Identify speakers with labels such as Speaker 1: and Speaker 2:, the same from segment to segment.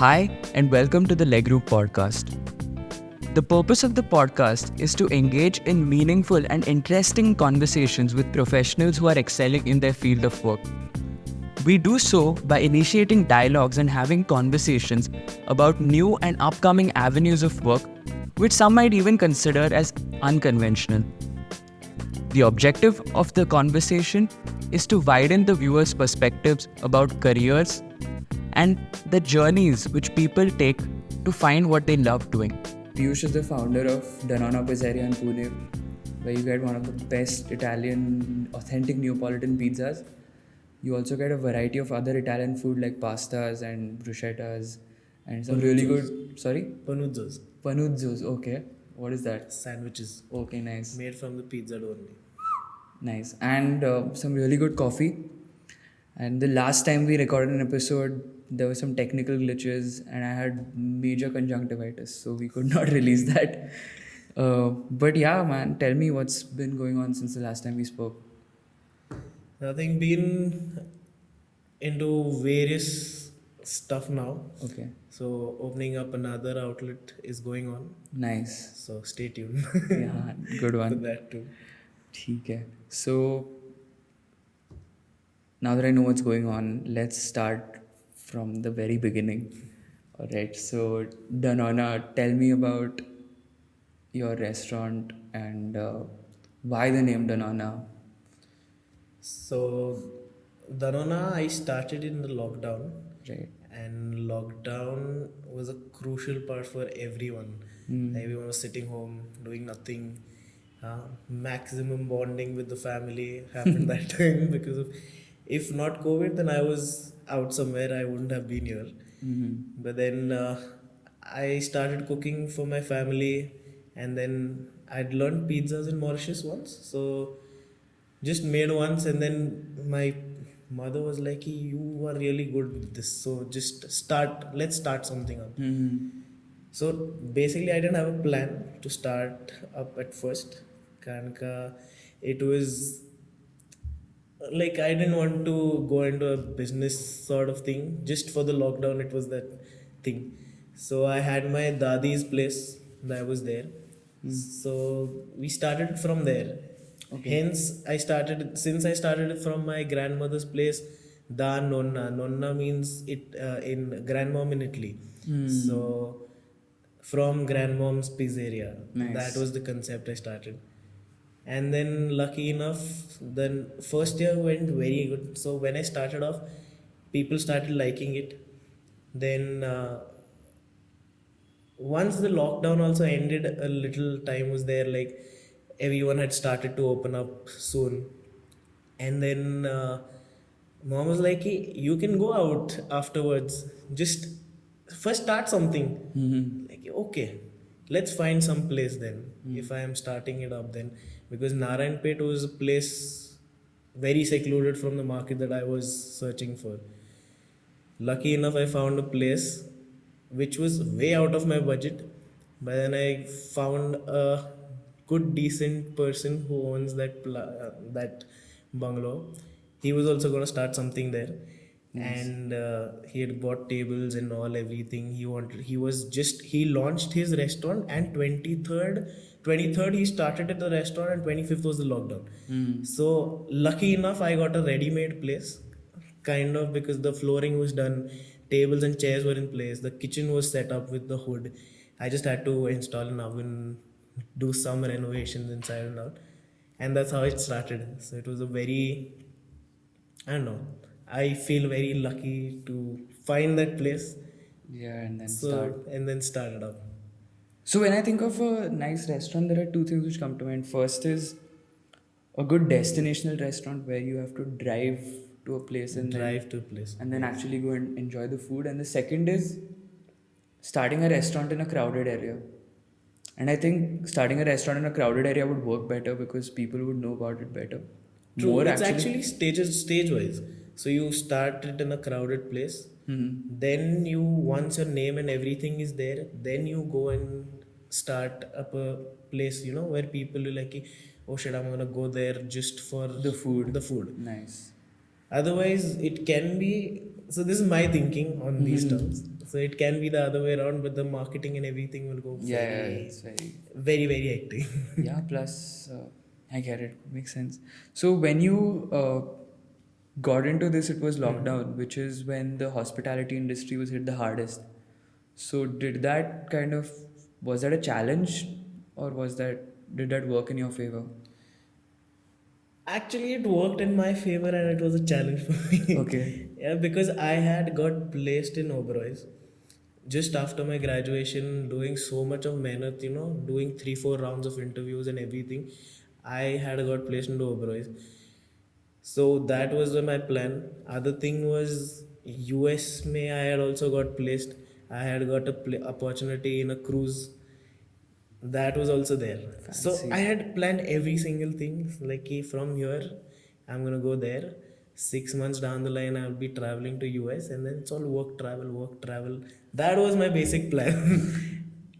Speaker 1: Hi, and welcome to the Leg Group podcast. The purpose of the podcast is to engage in meaningful and interesting conversations with professionals who are excelling in their field of work. We do so by initiating dialogues and having conversations about new and upcoming avenues of work, which some might even consider as unconventional. The objective of the conversation is to widen the viewer's perspectives about careers and the journeys which people take to find what they love doing. Piyush is the founder of Danonna pizzeria in Pune, where you get one of the best Italian, authentic Neopolitan pizzas. You also get a variety of other Italian food like pastas and bruschettas and some really good. Sorry?
Speaker 2: Panuzzos.
Speaker 1: Panuzzos, okay. What is that?
Speaker 2: Sandwiches.
Speaker 1: Okay, nice.
Speaker 2: Made from the pizza dough only.
Speaker 1: Nice. And some really good coffee. And the last time we recorded an episode, there were some technical glitches and I had major conjunctivitis, so we could not release that. But yeah, man, tell me what's been going on since the last time we spoke.
Speaker 2: Nothing, been into various stuff now.
Speaker 1: Okay,
Speaker 2: So opening up another outlet is going on.
Speaker 1: nice.
Speaker 2: So stay tuned
Speaker 1: Yeah, good
Speaker 2: for
Speaker 1: one.
Speaker 2: that too.
Speaker 1: ठीक है. So now that I know what's going on, let's start from the very beginning. Alright, so Danonna, tell me about your restaurant and why the name Danonna.
Speaker 2: So Danonna, I started in the lockdown,
Speaker 1: Right.
Speaker 2: and lockdown was a crucial part for everyone. Everyone was sitting home doing nothing. Maximum bonding with the family happened that time because of, if not COVID, then I was out somewhere. I wouldn't have been here. But then I started cooking for my family, and then I'd learned pizzas in Mauritius once. So just made once, and then my mother was like, "You are really good with this. So just start. Let's start something up." So basically, I didn't have a plan to start up at first. Kanka, it was like I didn't want to go into a business sort of thing. Just for the lockdown, it was that thing. So I had my dadi's place that was there. So we started from there. Hence, since I started it from my grandmother's place, da nonna. Nonna means it in grandmom in Italy. So from grandmom's pizzeria.
Speaker 1: Nice.
Speaker 2: That was the concept I started. And then lucky enough, then first year went very good. So when I started off, people started liking it. Then once the lockdown also ended, a little time was there, like everyone had started to open up soon. And then mom was like, "Hey, you can go out afterwards, just first start something." Like, okay, let's find some place then, if I am starting it up then, because Narayanpet was a place very secluded from the market that I was searching for. Lucky enough, I found a place which was way out of my budget, but then I found a good, decent person who owns that bungalow. He was also going to start something there, and he had bought tables and all everything. He launched his restaurant, and 23rd he started at the restaurant, and 25th was the lockdown. So lucky enough, I got a ready-made place, kind of, because the flooring was done, tables and chairs were in place, the kitchen was set up with the hood. I just had to install an oven, do some renovations inside and out, and that's how it started. So it was a very, I don't know, I feel very lucky to find that place.
Speaker 1: Yeah, and then
Speaker 2: So
Speaker 1: start.
Speaker 2: and then started up.
Speaker 1: So when I think of a nice restaurant, there are two things which come to mind. First is a good destinational restaurant where you have to drive to a place and
Speaker 2: Drive to a place.
Speaker 1: then actually go and enjoy the food. And the second is starting a restaurant in a crowded area. And I think starting a restaurant in a crowded area would work better because people would know about it better.
Speaker 2: True, it's actually stage wise. So you start it in a crowded place. Then you, once your name and everything is there, then you go and start up a place, where people will like, "Oh shit, I'm gonna go there just for
Speaker 1: the food.
Speaker 2: The food.
Speaker 1: Nice.
Speaker 2: Otherwise, it can be. So this is my thinking on these terms. So it can be the other way around, but the marketing and everything will go
Speaker 1: Yeah, yeah, it's very.
Speaker 2: very hectic.
Speaker 1: Yeah, plus, I get it. Makes sense. So when you got into this, it was lockdown, which is when the hospitality industry was hit the hardest. So did that kind of, was that a challenge, or did that work in your favor?
Speaker 2: Actually, it worked in my favor and it was a challenge for me.
Speaker 1: Okay.
Speaker 2: Yeah, because I had got placed in Oberoi's just after my graduation, doing so much of mehnat, doing 3-4 rounds of interviews and everything. I had got placed into Oberoi's. So that was my plan. Other thing was US May I had also got placed. I had got a opportunity in a cruise that was also there. So I
Speaker 1: Fancy.
Speaker 2: had planned every single thing. Like from here, I'm gonna go there. 6 months down the line, I'll be traveling to US, and then it's all work, travel, work, travel. That was my basic plan.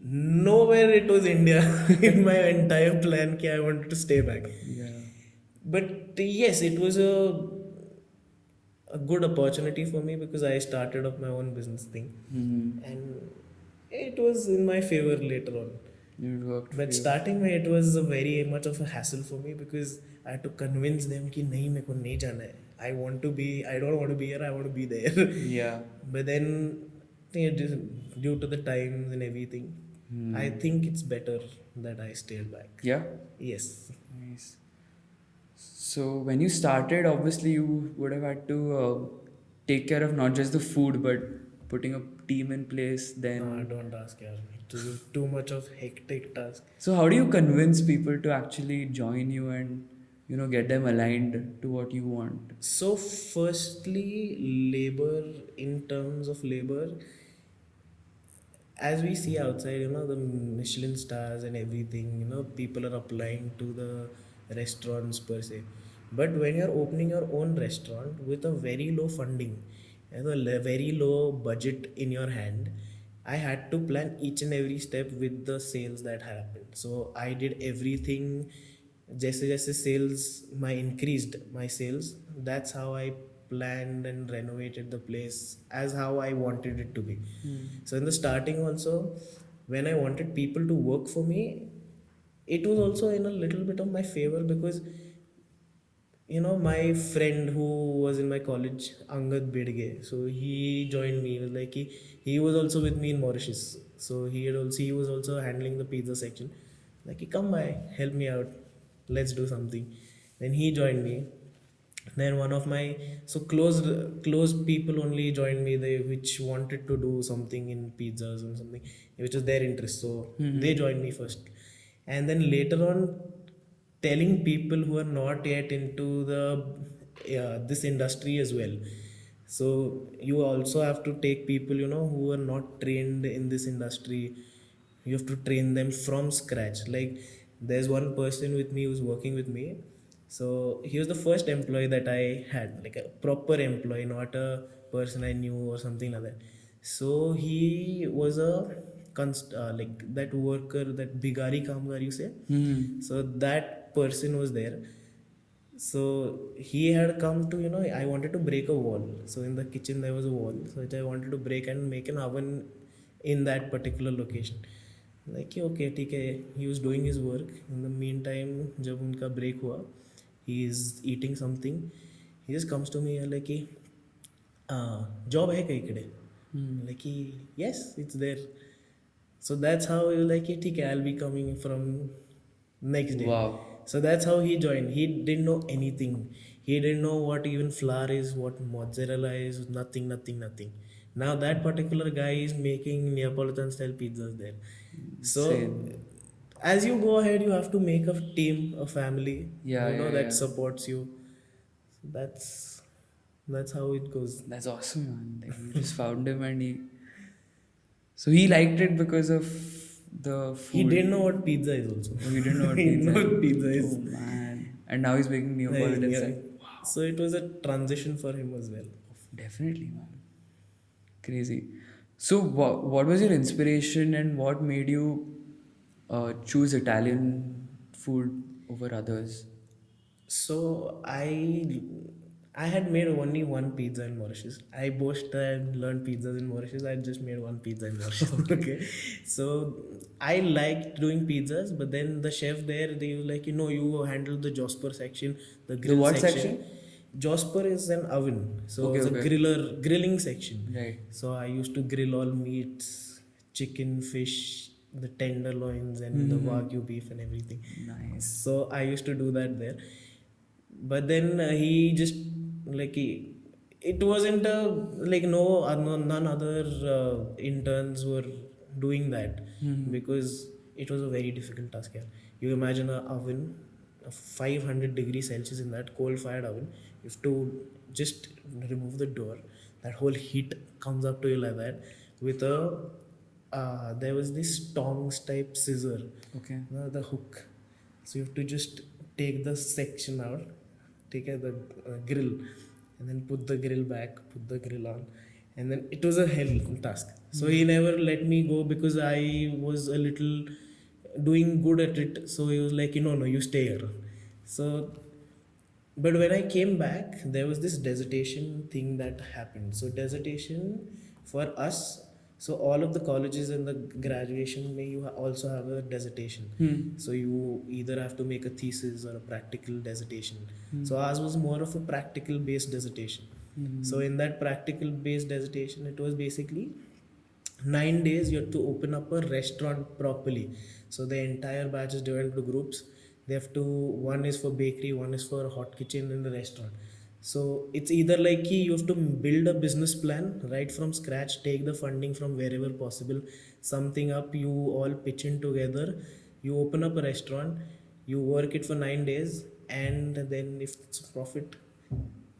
Speaker 2: Nowhere it was India in my entire plan. I wanted to stay back.
Speaker 1: Yeah.
Speaker 2: But yes, it was a good opportunity for me because I started up my own business thing, and it was in my favor later on.
Speaker 1: It worked for
Speaker 2: But
Speaker 1: you.
Speaker 2: starting में it was a very much of a hassle for me because I had to convince them कि नहीं मेरे को नहीं जाना है. I don't want to be here. I want to be there.
Speaker 1: Yeah.
Speaker 2: But then due to the times and everything, I think it's better that I stayed back.
Speaker 1: Yeah.
Speaker 2: Yes.
Speaker 1: Nice. So when you started, obviously you would have had to take care of not just the food, but putting a team in place. Then,
Speaker 2: Don't ask yaar. It was too much of hectic task.
Speaker 1: so how do you convince people to actually join you and get them aligned to what you want?
Speaker 2: So firstly, labor, in terms of labor, as we see outside, the Michelin stars and everything, people are applying to the restaurants per se. But when you're opening your own restaurant with a very low funding and a very low budget in your hand, I had to plan each and every step with the sales that happened. So I did everything. जैसे जैसे sales my increased my sales, that's how I planned and renovated the place as how I wanted it to be. So in the starting also, when I wanted people to work for me, it was also in a little bit of my favor because my friend who was in my college, Angad Bedge, so he joined me. He was like he was also with me in Mauritius. So he was also handling the pizza section. Like come by, help me out, let's do something. Then he joined me. Then one of my so close people only joined me, they which wanted to do something in pizzas and something which was their interest. So they joined me first, and then later on telling people who are not yet into the this industry as well. So you also have to take people who are not trained in this industry. You have to train them from scratch. Like there's one person with me who's working with me. So he was the first employee that I had, like a proper employee, not a person I knew or something like that. So he was a like that worker, that bigari kamgar you say. So that person was there. So he had come to, I wanted to break a wall. So in the kitchen there was a wall, so which I wanted to break and make an oven in that particular location. Like okay, ठीक है. He was doing his work. In the meantime, जब उनका break हुआ, he is eating something. He just comes to me like कि job है कहीं कड़े. Like कि yes, it's there. So that's how he was like ठीक है, I'll be coming from next day.
Speaker 1: Wow.
Speaker 2: So that's how he joined. He didn't know anything. He didn't know what even flour is, what mozzarella is, nothing, nothing, nothing. Now that particular guy is making Neapolitan style pizzas there. So
Speaker 1: Insane.
Speaker 2: as you go ahead, you have to make a team, a family,
Speaker 1: Yeah, yeah,
Speaker 2: that
Speaker 1: yeah.
Speaker 2: supports you. So that's how it goes.
Speaker 1: That's awesome, man. Like you just found him and so he liked it because of the food.
Speaker 2: He didn't know what pizza is also.
Speaker 1: Oh, he didn't know what
Speaker 2: He didn't
Speaker 1: pizza
Speaker 2: know
Speaker 1: is.
Speaker 2: what pizza is.
Speaker 1: Oh man. And now he's making Neopolitan
Speaker 2: Yeah.
Speaker 1: style.
Speaker 2: So it was a transition for him as well.
Speaker 1: Definitely, man. Crazy. So, what was your inspiration and what made you choose Italian food over others?
Speaker 2: So I had made only one pizza in Mauritius. I boast that I learned pizzas in Mauritius. I just made one pizza in Mauritius. Okay. So I liked doing pizzas, but then the chef there, they were like, you handle the Josper section, the
Speaker 1: The
Speaker 2: grill
Speaker 1: what
Speaker 2: section.
Speaker 1: section?
Speaker 2: Josper is an oven. So
Speaker 1: Okay,
Speaker 2: it's a
Speaker 1: okay.
Speaker 2: grilling section.
Speaker 1: Right.
Speaker 2: So I used to grill all meats, chicken, fish, the tenderloins, and the Wagyu beef and everything.
Speaker 1: Nice.
Speaker 2: So I used to do that there, but then he just like it wasn't like none other interns were doing that because it was a very difficult task. Yeah. You imagine a oven, a 500 degrees Celsius in that coal fired oven. You have to just remove the door. That whole heat comes up to you like that with a there was this tongs type scissor,
Speaker 1: Okay.
Speaker 2: the hook. So you have to just take the section out, take the grill, and then put the grill back, put the grill on, and then it was a hell task. So he never let me go because I was a little doing good at it. So he was like, no, you stay here. So but when I came back, there was this dissertation thing that happened. So dissertation for us, so all of the colleges in the graduation may you also have a dissertation. So you either have to make a thesis or a practical dissertation. So ours was more of a practical based dissertation. So in that practical based dissertation, it was basically 9 days you have to open up a restaurant properly. So the entire batch is divided into groups. They have to, one is for bakery, one is for hot kitchen in the restaurant. So it's either like you have to build a business plan right from scratch, take the funding from wherever possible, something up, you all pitch in together, you open up a restaurant, you work it for 9 days, and then if it's profit,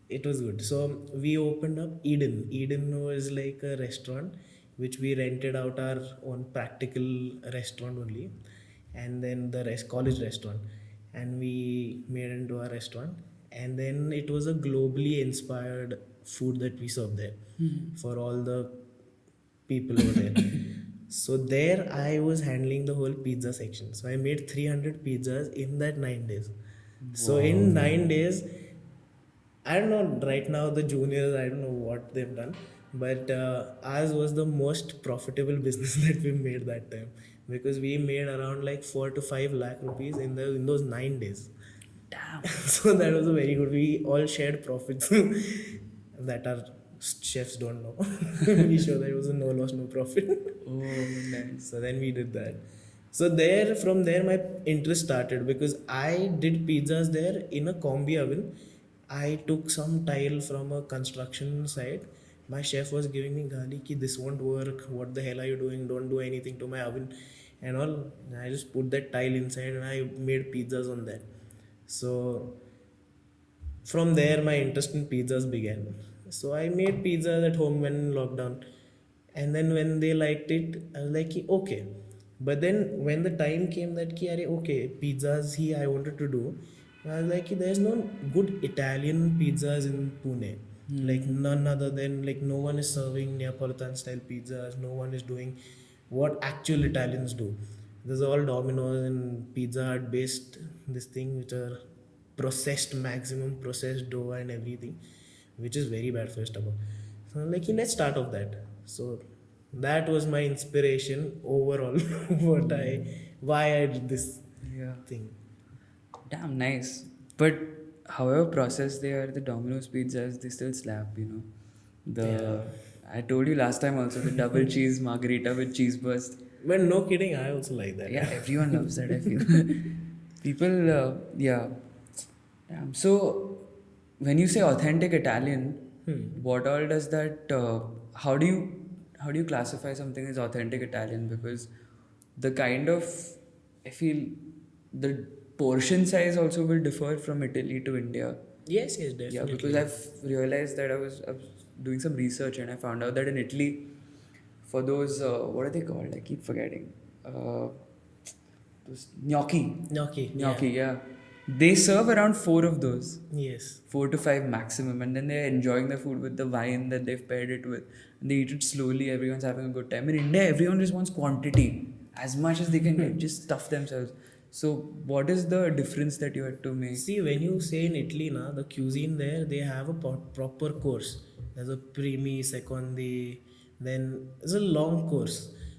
Speaker 2: it was good. So we opened up Eden. Eden was like a restaurant which we rented out our own practical restaurant only, and then the rest college restaurant, and we made into our restaurant. And then it was a globally inspired food that we served there for all the people over there. So there I was handling the whole pizza section. So I made 300 pizzas in that 9 days. So in 9 days, I don't know right now the juniors, I don't know what they've done, but ours was the most profitable business that we made that time because we made around like 4 to 5 lakh rupees in those 9 days.
Speaker 1: Damn.
Speaker 2: So that was a very good. We all shared profits that our chefs don't know. We sure that it was a no loss, no profit.
Speaker 1: Oh, nice.
Speaker 2: So then we did that. So there, from there, my interest started because I did pizzas there in a combi oven. I took some tile from a construction site. My chef was giving me gali ki this won't work. What the hell are you doing? Don't do anything to my oven and all. I just put that tile inside and I made pizzas on that. So from there, my interest in pizzas began. So I made pizzas at home when lockdown, and then when they liked it, I was like, okay. But then when the time came that ki, "Arey, okay, pizzas he I wanted to do, I was like, there's no good Italian pizzas in Pune. Like none other than like no one is serving Neapolitan style pizzas. No one is doing what actual Italians do. There's all Domino's and Pizza Hut based this thing which are processed maximum processed dough and everything, which is very bad first of all. So I'm like, let's start off that. So that was my inspiration overall. Why I did this
Speaker 1: Yeah.
Speaker 2: thing.
Speaker 1: Damn nice. But however processed they are, the Domino's pizzas, they still slap, you know. I told you last time also, the double cheese margarita with cheese burst.
Speaker 2: But no kidding, I also like that.
Speaker 1: Yeah, everyone loves that, I feel. People, yeah. Damn. So, when you say authentic Italian, what all does that, how do you classify something as authentic Italian? Because the kind of, I feel, the portion size also will differ from Italy to India.
Speaker 2: Yes, definitely.
Speaker 1: Yeah, because I've realized that I was doing some research and I found out that in Italy, for those, what are they called? I keep forgetting. Those gnocchi. Gnocchi, yeah. They serve around 4 of those.
Speaker 2: Yes.
Speaker 1: 4 to 5 maximum, and then they're enjoying the food with the wine that they've paired it with. And they eat it slowly, everyone's having a good time. In India, everyone just wants quantity. As much as they can get, just stuff themselves. So what is the difference that you had to make?
Speaker 2: See, when you say in Italy, na, the cuisine there, they have a proper course. There's a primi, secondi, then there's a long course.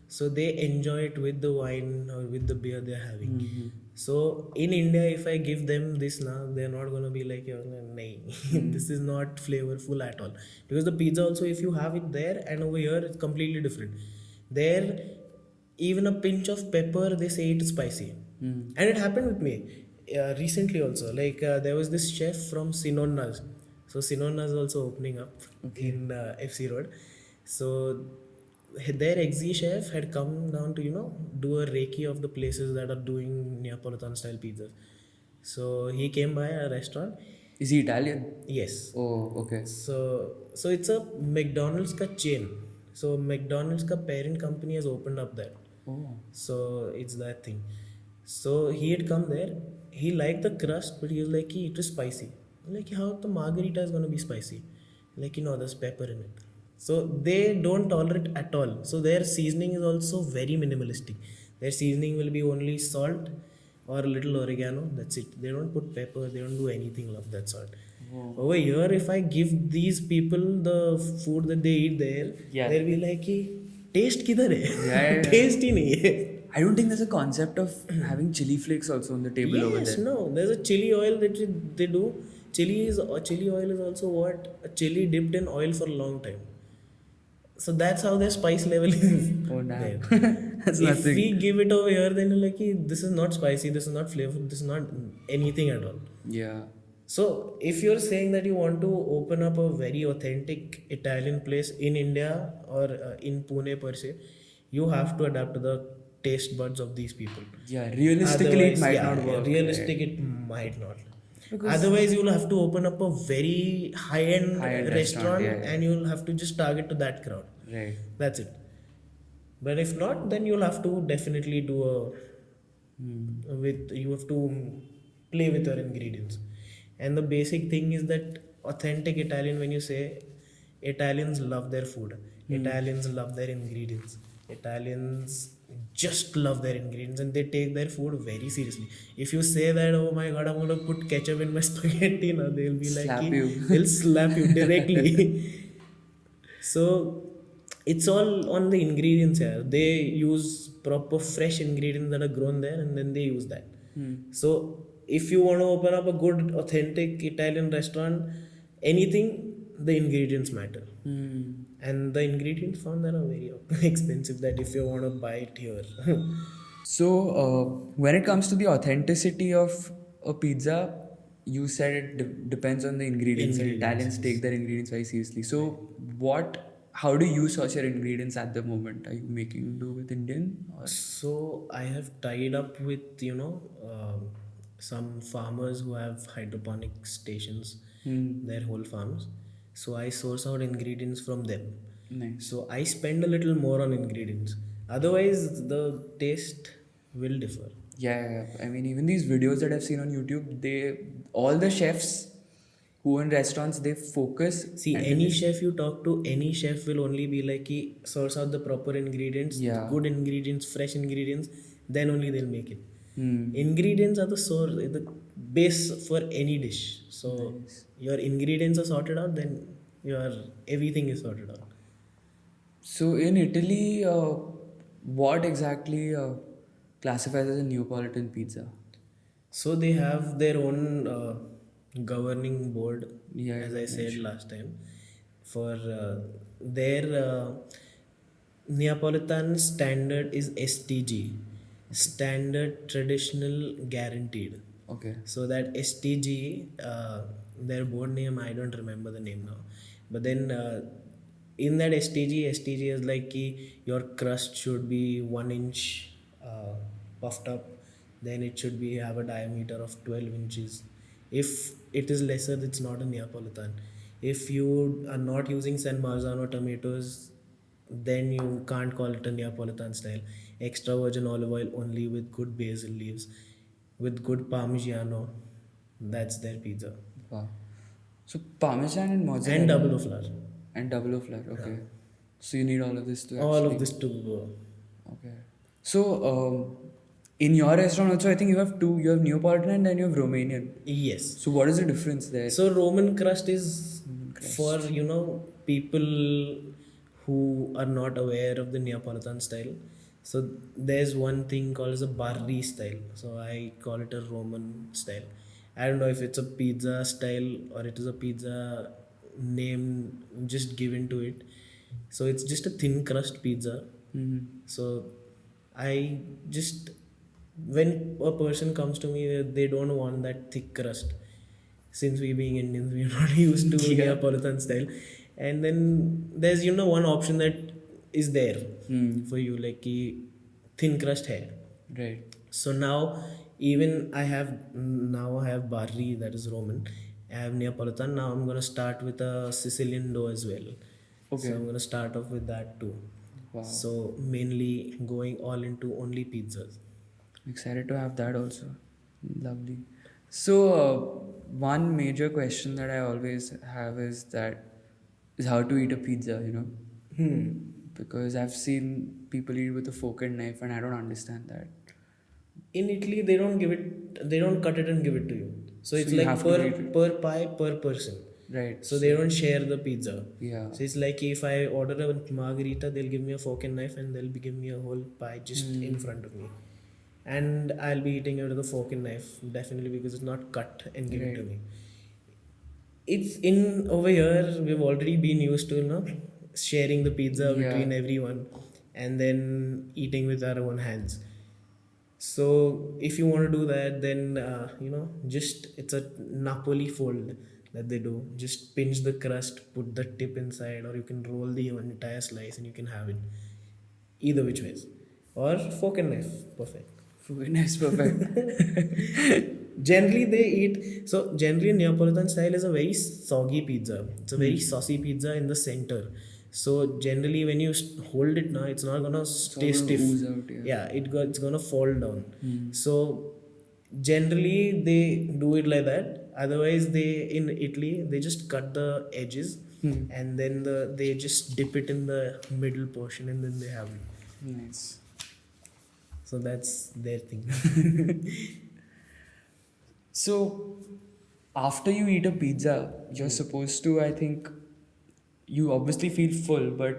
Speaker 2: So they enjoy it with the wine or with the beer they're having. So in India, if I give them this now, they're not gonna be like, "Oh, nahi, this is not flavorful at all." Because the pizza also, if you have it there and over here, it's completely different. There, even a pinch of pepper, they say it is spicy, and it happened with me recently also. Like there was this chef from Sinonna's. So Sinonna's also opening up in FC Road. So their ex chef had come down to do a recce of the places that are doing Neapolitan style pizzas. So he came by a restaurant.
Speaker 1: Is he Italian?
Speaker 2: Yes.
Speaker 1: Oh, okay.
Speaker 2: So it's a McDonald's ka chain. So McDonald's ka parent company has opened up there.
Speaker 1: Oh.
Speaker 2: So it's that thing. So he had come there. He liked the crust, but he was like, it was spicy. I'm like, how the margarita is gonna be spicy? Like, there's pepper in it. So they don't tolerate at all. So their seasoning is also very minimalistic. Their seasoning will be only salt or a little oregano. That's it. They don't put pepper. They don't do anything of that sort. Over here, if I give these people the food that they eat there, they'll be like, taste kidhar hai? Taste hi nahi hai.
Speaker 1: I don't think there's a concept of having chili flakes also on the table over
Speaker 2: Yes,
Speaker 1: there.
Speaker 2: no. There's a chili oil that they do. Chili oil is also what a chili dipped in oil for a long time. So that's how their spice level is.
Speaker 1: Oh, damn.
Speaker 2: There.
Speaker 1: That's
Speaker 2: If
Speaker 1: nothing.
Speaker 2: we give it over here, then you're like, this is not spicy, this is not flavor, this is not anything at all.
Speaker 1: Yeah.
Speaker 2: So if you're saying that you want to open up a very authentic Italian place in India or in Pune per se, you have to adapt to the taste buds of these people.
Speaker 1: Yeah, realistically it
Speaker 2: Otherwise,
Speaker 1: might
Speaker 2: yeah,
Speaker 1: not work.
Speaker 2: Realistic, it might not.
Speaker 1: Because-
Speaker 2: Otherwise, you'll have to open up a very high-end
Speaker 1: High-end
Speaker 2: restaurant,
Speaker 1: yeah.
Speaker 2: and you'll have to just target to that crowd.
Speaker 1: Right.
Speaker 2: That's it. But if not, then you'll have to definitely do you have to play with your ingredients. And the basic thing is that authentic Italian, when you say Italians love their food, Italians love their ingredients, Italians just love their ingredients, and they take their food very seriously. If you say that, oh my god, I'm gonna put ketchup in my spaghetti now, they'll be like,
Speaker 1: Slap you.
Speaker 2: they'll slap you directly. So it's all on the ingredients here. They use proper fresh ingredients that are grown there, and then they use that. So if you want to open up a good authentic Italian restaurant, anything, the ingredients matter. And the ingredients found there are very expensive, that if you want to buy it here.
Speaker 1: So, when it comes to the authenticity of a pizza, you said it depends on the ingredients, and Italians take their ingredients very seriously. So, how do you source your ingredients at the moment? Are you making do with Indian? Or?
Speaker 2: So I have tied up with some farmers who have hydroponic stations, their whole farms. So I source out ingredients from them.
Speaker 1: Nice.
Speaker 2: So I spend a little more on ingredients. Otherwise, the taste will differ.
Speaker 1: Yeah. I mean, even these videos that I've seen on YouTube, all the chefs who in restaurants, they focus.
Speaker 2: See, any chef you talk to, any chef will only be like, source out the proper ingredients, good ingredients, fresh ingredients, then only they'll make it. Ingredients are the source, the base for any dish. So your ingredients are sorted out, then everything is sorted out.
Speaker 1: So in Italy, what exactly classifies as a Neapolitan pizza?
Speaker 2: So they have their own governing board,
Speaker 1: Yeah,
Speaker 2: as I said last time. For their Neapolitan standard is STG, Standard Traditional Guaranteed.
Speaker 1: Okay.
Speaker 2: So that STG, their board name, I don't remember the name now. But then in that STG is like your crust should be 1 inch puffed up. Then it should have a diameter of 12 inches. If it is lesser, it's not a Neapolitan. If you are not using San Marzano tomatoes, then you can't call it a Neapolitan style. Extra virgin olive oil only, with good basil leaves, with good Parmigiano. That's their pizza.
Speaker 1: Wow. So Parmesan and mozzarella.
Speaker 2: And double O flour.
Speaker 1: And double O flour. Okay. So you need all of this to
Speaker 2: All of this to go.
Speaker 1: Okay. So In your restaurant also, I think you have two. You have Neopolitan and then you have Romanian.
Speaker 2: Yes.
Speaker 1: So what is the difference there?
Speaker 2: So Roman crust is
Speaker 1: Roman
Speaker 2: for
Speaker 1: crust.
Speaker 2: people who are not aware of the Neapolitan style. So there's one thing called as a barri style. So I call it a Roman style. I don't know if it's a pizza style or it is a pizza name just given to it. So it's just a thin crust pizza.
Speaker 1: Mm-hmm.
Speaker 2: So I just when a person comes to me, they don't want that thick crust. Since we being Indians, we are not used to
Speaker 1: Yeah.
Speaker 2: Neapolitan style. And then there's one option that is there for you, like thin crust hair.
Speaker 1: Right.
Speaker 2: So now even I have barri, that is Roman. I have Neapolitan. Now I'm gonna start with a Sicilian dough as well.
Speaker 1: Okay.
Speaker 2: So I'm gonna start off with that too.
Speaker 1: Wow.
Speaker 2: So mainly going all into only pizzas.
Speaker 1: Excited to have that also. Lovely. So one major question that I always have is how to eat a pizza, because I've seen people eat with a fork and knife and I don't understand that.
Speaker 2: In Italy, they don't cut it and give it to you. So it's
Speaker 1: you
Speaker 2: like
Speaker 1: have to eat it.
Speaker 2: per pie per person.
Speaker 1: Right.
Speaker 2: So they don't share the pizza.
Speaker 1: Yeah.
Speaker 2: So it's like if I order a margarita, they'll give me a fork and knife and they'll be giving me a whole pie just in front of me. And I'll be eating it with a fork and knife, definitely, because it's not cut and given to me. It's in over here, we've already been used to, sharing the pizza
Speaker 1: Yeah.
Speaker 2: between everyone and then eating with our own hands. So if you want to do that, then just it's a Napoli fold that they do. Just pinch the crust, put the tip inside, or you can roll the entire slice and you can have it. Either which ways, or fork and knife, perfect.
Speaker 1: Fork and knife is perfect.
Speaker 2: Generally, they eat so. Generally, Neapolitan style is a very soggy pizza. It's a very saucy pizza in the center. So generally, when you hold it now, it's not gonna stay
Speaker 1: gonna
Speaker 2: stiff.
Speaker 1: ooze out, yeah.
Speaker 2: It's gonna fall down. So generally, they do it like that. Otherwise, they in Italy they just cut the edges and then they just dip it in the middle portion and then they have it.
Speaker 1: Nice.
Speaker 2: So that's their thing.
Speaker 1: So, after you eat a pizza, you're supposed to, I think, you obviously feel full, but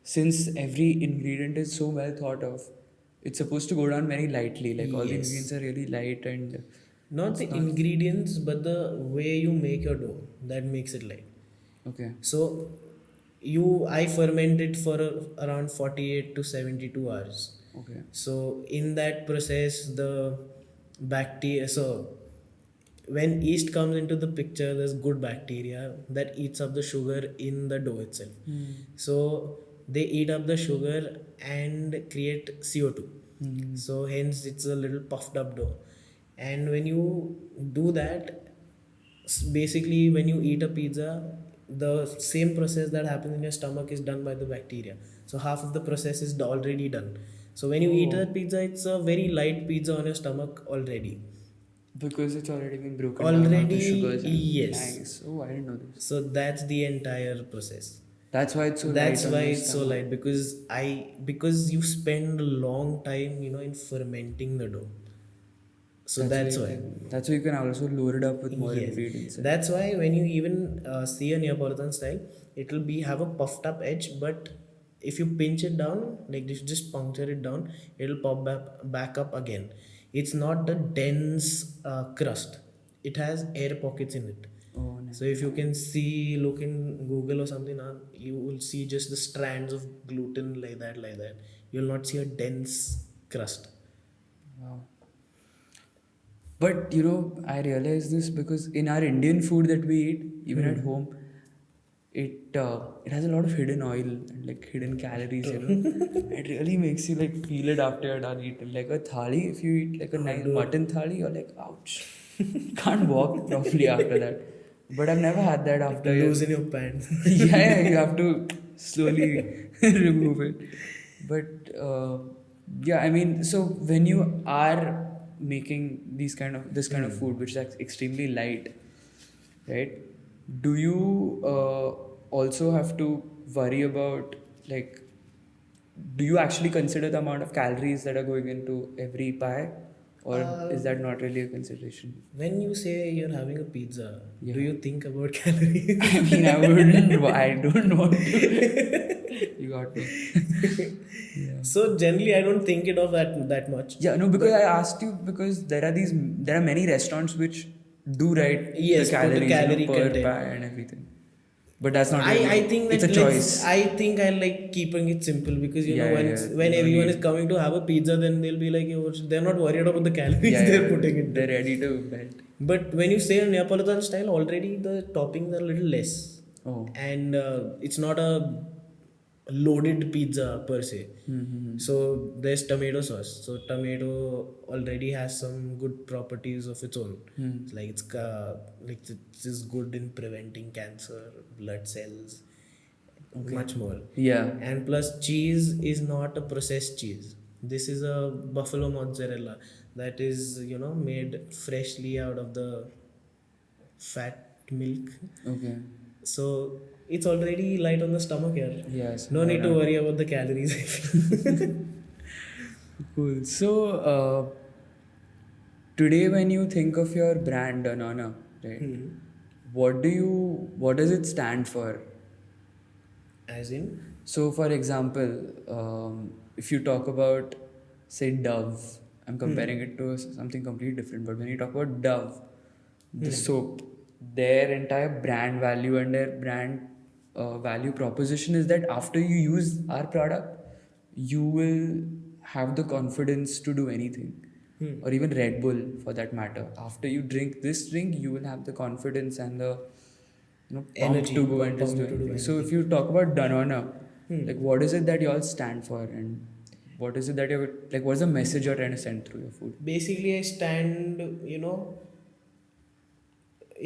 Speaker 1: since every ingredient is so well thought of, it's supposed to go down very lightly. Like all the
Speaker 2: Yes.
Speaker 1: ingredients are really light and
Speaker 2: Not the ingredients, but the way you make your dough that makes it light.
Speaker 1: okay.
Speaker 2: So, I ferment it for around 48 to 72 hours.
Speaker 1: Okay.
Speaker 2: So, in that process, the bacteria. So, when yeast comes into the picture, there's good bacteria that eats up the sugar in the dough itself. So, they eat up the sugar and create CO2. So, hence, it's a little puffed up dough. And when you do that, basically when you eat a pizza, the same process that happens in your stomach is done by the bacteria. So half of the process is already done. So when you eat that pizza, it's a very light pizza on your stomach already.
Speaker 1: Because it's already been broken down of the
Speaker 2: Already,
Speaker 1: sugars. And
Speaker 2: yes.
Speaker 1: Nice. Oh, I didn't know this.
Speaker 2: So that's the entire process.
Speaker 1: That's why it's so
Speaker 2: That's
Speaker 1: light.
Speaker 2: why
Speaker 1: on your
Speaker 2: it's so
Speaker 1: stomach.
Speaker 2: light, because you spend a long time, in fermenting the dough. So that's why.
Speaker 1: That's why you can also load it up with more
Speaker 2: Yes.
Speaker 1: ingredients.
Speaker 2: That's why when you even see a Neapolitan style, it will have a puffed up edge, but if you pinch it down, like if you just puncture it down, it'll pop back up again. It's not the dense crust. It has air pockets in it.
Speaker 1: Oh, nice.
Speaker 2: So if you can look in Google or something, you will see just the strands of gluten like that. You'll not see a dense crust.
Speaker 1: Wow. But I realize this because in our Indian food that we eat, even at home, it has a lot of hidden oil and like hidden calories. It really makes you like feel it after you're done eating. Like a thali, if you eat like a nice mutton thali, you're like, ouch, can't walk properly after that. But I've never had that after.
Speaker 2: Loosen your pants.
Speaker 1: Yeah, you have to slowly remove it. But yeah, I mean, so when you are making this kind of food, which is extremely light, right? Do you also have to worry about like do you actually consider the amount of calories that are going into every pie, or is that not really a consideration?
Speaker 2: When you say you're having a pizza,
Speaker 1: Yeah.
Speaker 2: do you think about calories?
Speaker 1: I mean, I wouldn't. I don't want to. You got me. Yeah.
Speaker 2: So generally, I don't think it of that much.
Speaker 1: Yeah, no, because I asked you because there are many restaurants which do write
Speaker 2: Yes,
Speaker 1: the
Speaker 2: put the
Speaker 1: calories,
Speaker 2: calorie
Speaker 1: per
Speaker 2: content.
Speaker 1: pie and everything. But that's not really.
Speaker 2: I think
Speaker 1: it's
Speaker 2: that
Speaker 1: a choice.
Speaker 2: I think I like keeping it simple because you know
Speaker 1: Yeah,
Speaker 2: when
Speaker 1: no
Speaker 2: everyone
Speaker 1: need.
Speaker 2: is coming to have a pizza, then they'll be like, "Oh, they're not worried about the calories
Speaker 1: Yeah,
Speaker 2: they're putting it.
Speaker 1: they're ready to belt.
Speaker 2: But when you say a Neapolitan style, already the toppings are a little less,
Speaker 1: Oh.
Speaker 2: and it's not a loaded pizza per se. So there's tomato sauce. So tomato already has some good properties of its own. It's like it is good in preventing cancer, blood cells, much more.
Speaker 1: Yeah.
Speaker 2: And plus, cheese is not a processed cheese. This is a buffalo mozzarella that is made freshly out of the fat milk.
Speaker 1: Okay.
Speaker 2: So it's already light on the stomach here.
Speaker 1: Yes.
Speaker 2: No need to worry about the calories. I feel.
Speaker 1: Cool. So today, when you think of your brand Danonna, right? What does it stand for?
Speaker 2: As in,
Speaker 1: So, for example, if you talk about, say, Dove, I'm comparing it to something completely different. But when you talk about Dove, the soap, their entire brand value and their brand value proposition is that after you use our product, you will have the confidence to do anything. Or even Red Bull for that matter. After you drink this drink, you will have the confidence and the pump
Speaker 2: Energy,
Speaker 1: to go and
Speaker 2: pump
Speaker 1: just do
Speaker 2: to do
Speaker 1: anything. So if you talk about Danona, like what is it that you all stand for, and what is it that you're like? What's the message you're trying to send through your food?
Speaker 2: basically, I stand,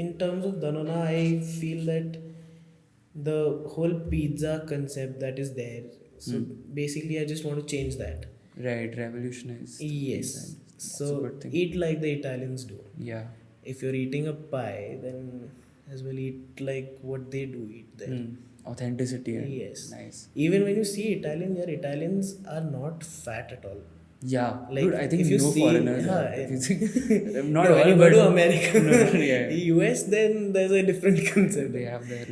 Speaker 2: in terms of Danona, I feel that the whole pizza concept that is there. So basically, I just want to change that.
Speaker 1: Right, revolutionize.
Speaker 2: Yes.
Speaker 1: That's a
Speaker 2: So
Speaker 1: good thing.
Speaker 2: eat like the Italians do.
Speaker 1: Yeah.
Speaker 2: If you're eating a pie, then as well eat like what they do eat there.
Speaker 1: Authenticity.
Speaker 2: Yes.
Speaker 1: Nice.
Speaker 2: Even when you see Italians are not fat at all.
Speaker 1: Yeah.
Speaker 2: Like,
Speaker 1: Dude, I think
Speaker 2: if you
Speaker 1: no
Speaker 2: see,
Speaker 1: foreigners.
Speaker 2: huh,
Speaker 1: If you think, not
Speaker 2: no, when
Speaker 1: all,
Speaker 2: you
Speaker 1: but
Speaker 2: go to America,
Speaker 1: No, yeah.
Speaker 2: US, then there's a different concept.
Speaker 1: They have their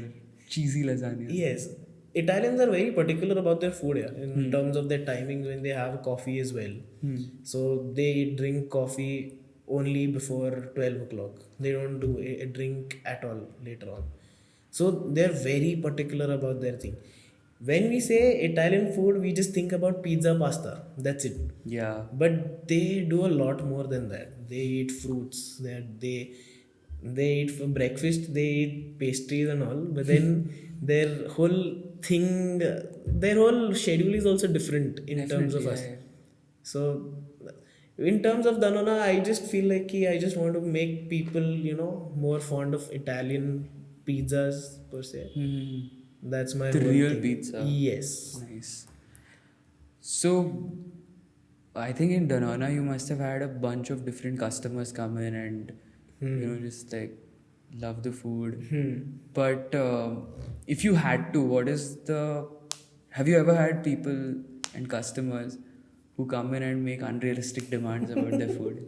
Speaker 1: cheesy lasagna.
Speaker 2: Yes, Italians are very particular about their food here in terms of their timings when they have coffee as well. So they drink coffee only before 12 o'clock. They don't do a drink at all later on. So they're very particular about their thing. When we say Italian food, we just think about pizza, pasta. That's it.
Speaker 1: Yeah.
Speaker 2: But they do a lot more than that. They eat fruits. They eat for breakfast. They eat pastries and all. But then their whole thing, their whole schedule is also different in terms of us.
Speaker 1: Yeah.
Speaker 2: So, in terms of Danona, I just feel like I just want to make people, more fond of Italian pizzas per se. That's my
Speaker 1: The
Speaker 2: whole
Speaker 1: real
Speaker 2: thing.
Speaker 1: pizza.
Speaker 2: Yes.
Speaker 1: Nice. So, I think in Danona you must have had a bunch of different customers come in and just like love the food. But if you had to, have you ever had people and customers who come in and make unrealistic demands about their food?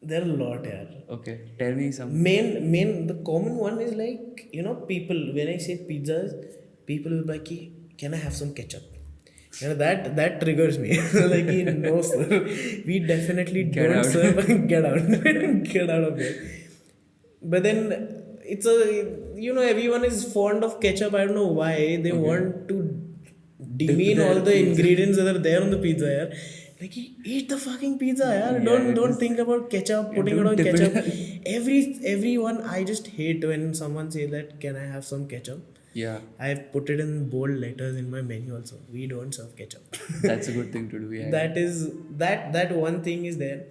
Speaker 2: There are a lot, yeah.
Speaker 1: Okay, tell me some.
Speaker 2: The common one is like, people, when I say pizzas, people will be like, can I have some ketchup? That triggers me. Like, no, sir. We definitely don't
Speaker 1: out.
Speaker 2: serve. Get out. Get out of here. But then, everyone is fond of ketchup. I don't know why. They want to demean all the ingredients that are there on the pizza, yeah. Like, eat the fucking pizza, yeah. Don't think about ketchup, putting it on ketchup. Everyone, I just hate when someone says that, can I have some ketchup?
Speaker 1: Yeah.
Speaker 2: I've put it in bold letters in my menu also. We don't serve ketchup.
Speaker 1: That's a good thing to do, yeah.
Speaker 2: That one thing is there.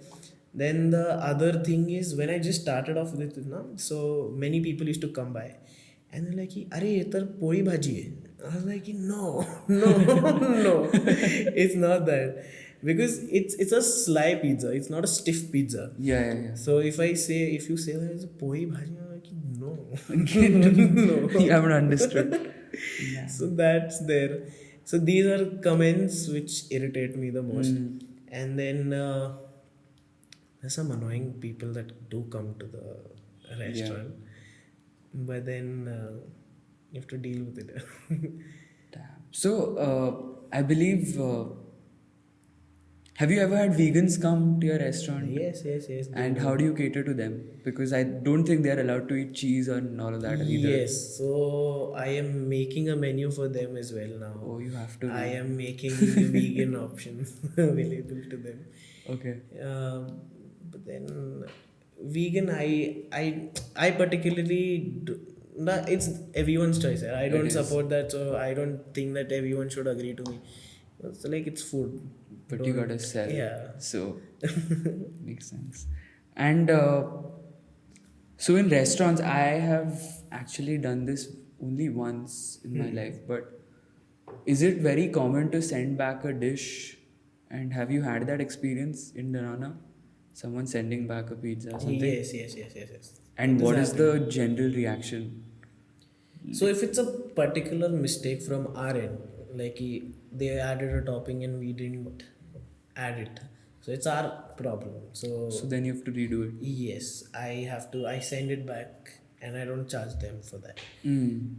Speaker 2: Then the other thing is when I just started off with it, so many people used to come by and they're like, "Arey, ye tar poi bhaji hai." I was like, no, no, it's not that. Because it's a sly pizza, it's not a stiff pizza.
Speaker 1: Yeah.
Speaker 2: So if you say that it's a poi bhaji, I'm like, no. No.
Speaker 1: You haven't understood.
Speaker 2: So that's there. So these are comments which irritate me the most. And then there's some annoying people that do come to the
Speaker 1: Yeah.
Speaker 2: restaurant, but then you have to deal with it.
Speaker 1: Damn. So, I believe, have you ever had vegans come to your restaurant?
Speaker 2: Yes, yes, yes.
Speaker 1: And how do you cater to them? Because I don't think they're allowed to eat cheese and all of that either.
Speaker 2: Yes, so I am making a menu for them as well now.
Speaker 1: Oh, you have to.
Speaker 2: I
Speaker 1: Be.
Speaker 2: am making vegan options available to them.
Speaker 1: Okay.
Speaker 2: But then vegan, I particularly it's everyone's choice. I don't
Speaker 1: It is.
Speaker 2: support that, so I don't think that everyone should agree to me. It's like it's food.
Speaker 1: But you
Speaker 2: Don't-
Speaker 1: gotta sell.
Speaker 2: Yeah.
Speaker 1: So, makes sense. And so in restaurants, I have actually done this only once in my life. But is it very common to send back a dish? And have you had that experience in Danonna? Someone sending back a pizza or something?
Speaker 2: Yes, yes, yes, yes, yes.
Speaker 1: And
Speaker 2: This
Speaker 1: what is
Speaker 2: happened.
Speaker 1: the general reaction?
Speaker 2: So if it's a particular mistake from our end, like they added a topping and we didn't add it, so it's our problem. So
Speaker 1: So then you have to redo it.
Speaker 2: yes, I send it back and I don't charge them for that.
Speaker 1: Mm.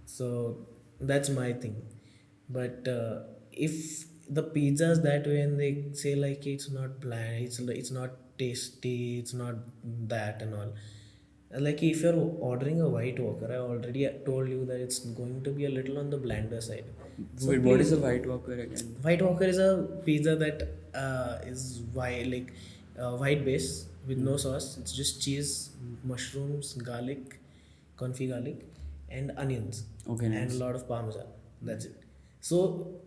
Speaker 2: So that's my thing. But if the pizza's that way and they say like it's not bland, it's not tasty, it's not that and all. Like if you're ordering a White Walker, I already told you that it's going to be a little on the blander side. So
Speaker 1: Wait, what is
Speaker 2: please-
Speaker 1: a White Walker again?
Speaker 2: White Walker is a pizza that is white, like white base with no sauce. It's just cheese, mushrooms, garlic, confit garlic, and onions,
Speaker 1: Okay,
Speaker 2: and
Speaker 1: nice.
Speaker 2: a lot of parmesan. That's it. So,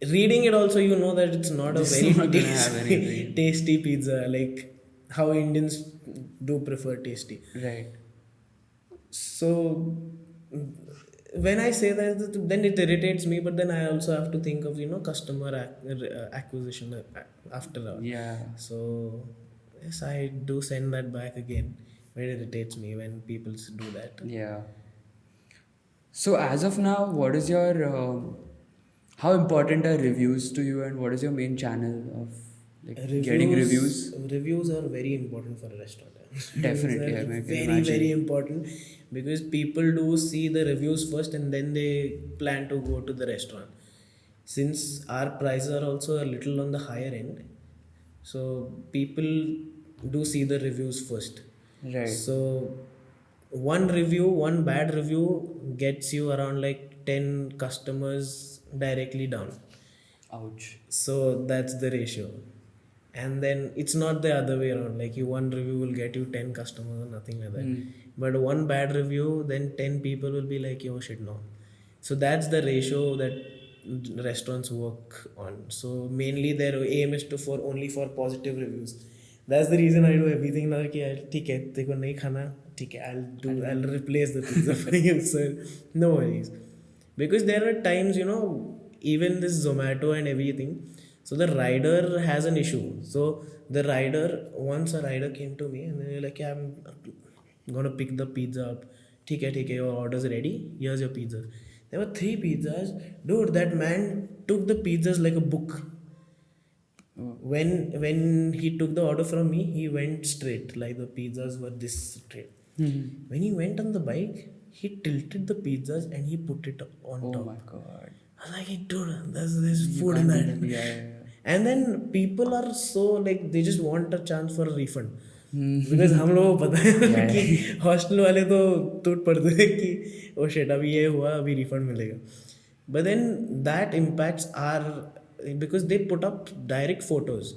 Speaker 2: reading it also, you know that it's not a
Speaker 1: This is
Speaker 2: very
Speaker 1: not gonna have anything.
Speaker 2: tasty pizza like how Indians do prefer tasty.
Speaker 1: Right.
Speaker 2: So when I say that, then it irritates me. But then I also have to think of customer acquisition after all.
Speaker 1: Yeah.
Speaker 2: So yes, I do send that back again. But it irritates me when people do that.
Speaker 1: Yeah. So as of now, what is your how important are reviews to you, and what is your main channel of like getting reviews?
Speaker 2: Reviews are very important for a restaurant.
Speaker 1: Definitely,
Speaker 2: Reviews are
Speaker 1: I can
Speaker 2: very
Speaker 1: imagine.
Speaker 2: very important because people do see the reviews first and then they plan to go to the restaurant. Since our prices are also a little on the higher end, so people do see the reviews first.
Speaker 1: Right.
Speaker 2: So one bad review gets you around like 10 customers directly down.
Speaker 1: Ouch.
Speaker 2: So that's the ratio. And then it's not the other way around. Like one review will get you 10 customers or nothing like that. But one bad review, then 10 people will be like, yo, shit, no. So that's the ratio that restaurants work on. So mainly their aim is to for only for positive reviews. That's the reason I do everything now. कि यार ठीक है तेरे को नहीं खाना ठीक है I'll replace the pizza for you, so no worries. Because there are times even this Zomato and everything, so the rider has an issue. So the rider, once a rider came to me and they're like, yeah, I'm gonna pick the pizza up. ठीक है, your order's ready. Here's your pizza. There were 3 pizzas. Dude, that man took the pizzas like a book. When he took the order from me, he went straight. Like the pizzas were this straight. When he went on the bike, he tilted the pizzas and he put it on
Speaker 1: Oh
Speaker 2: top.
Speaker 1: my god.
Speaker 2: I was like, dude, there's food in
Speaker 1: can't
Speaker 2: that.
Speaker 1: do that. Yeah.
Speaker 2: And then people are so like they just want a chance for a refund. Because हम लोगों को पता है कि hostel वाले तो टूट पड़ते हैं कि ओ शेट अभी ये हुआ अभी रिफंड मिलेगा but then that impacts are because they put up direct photos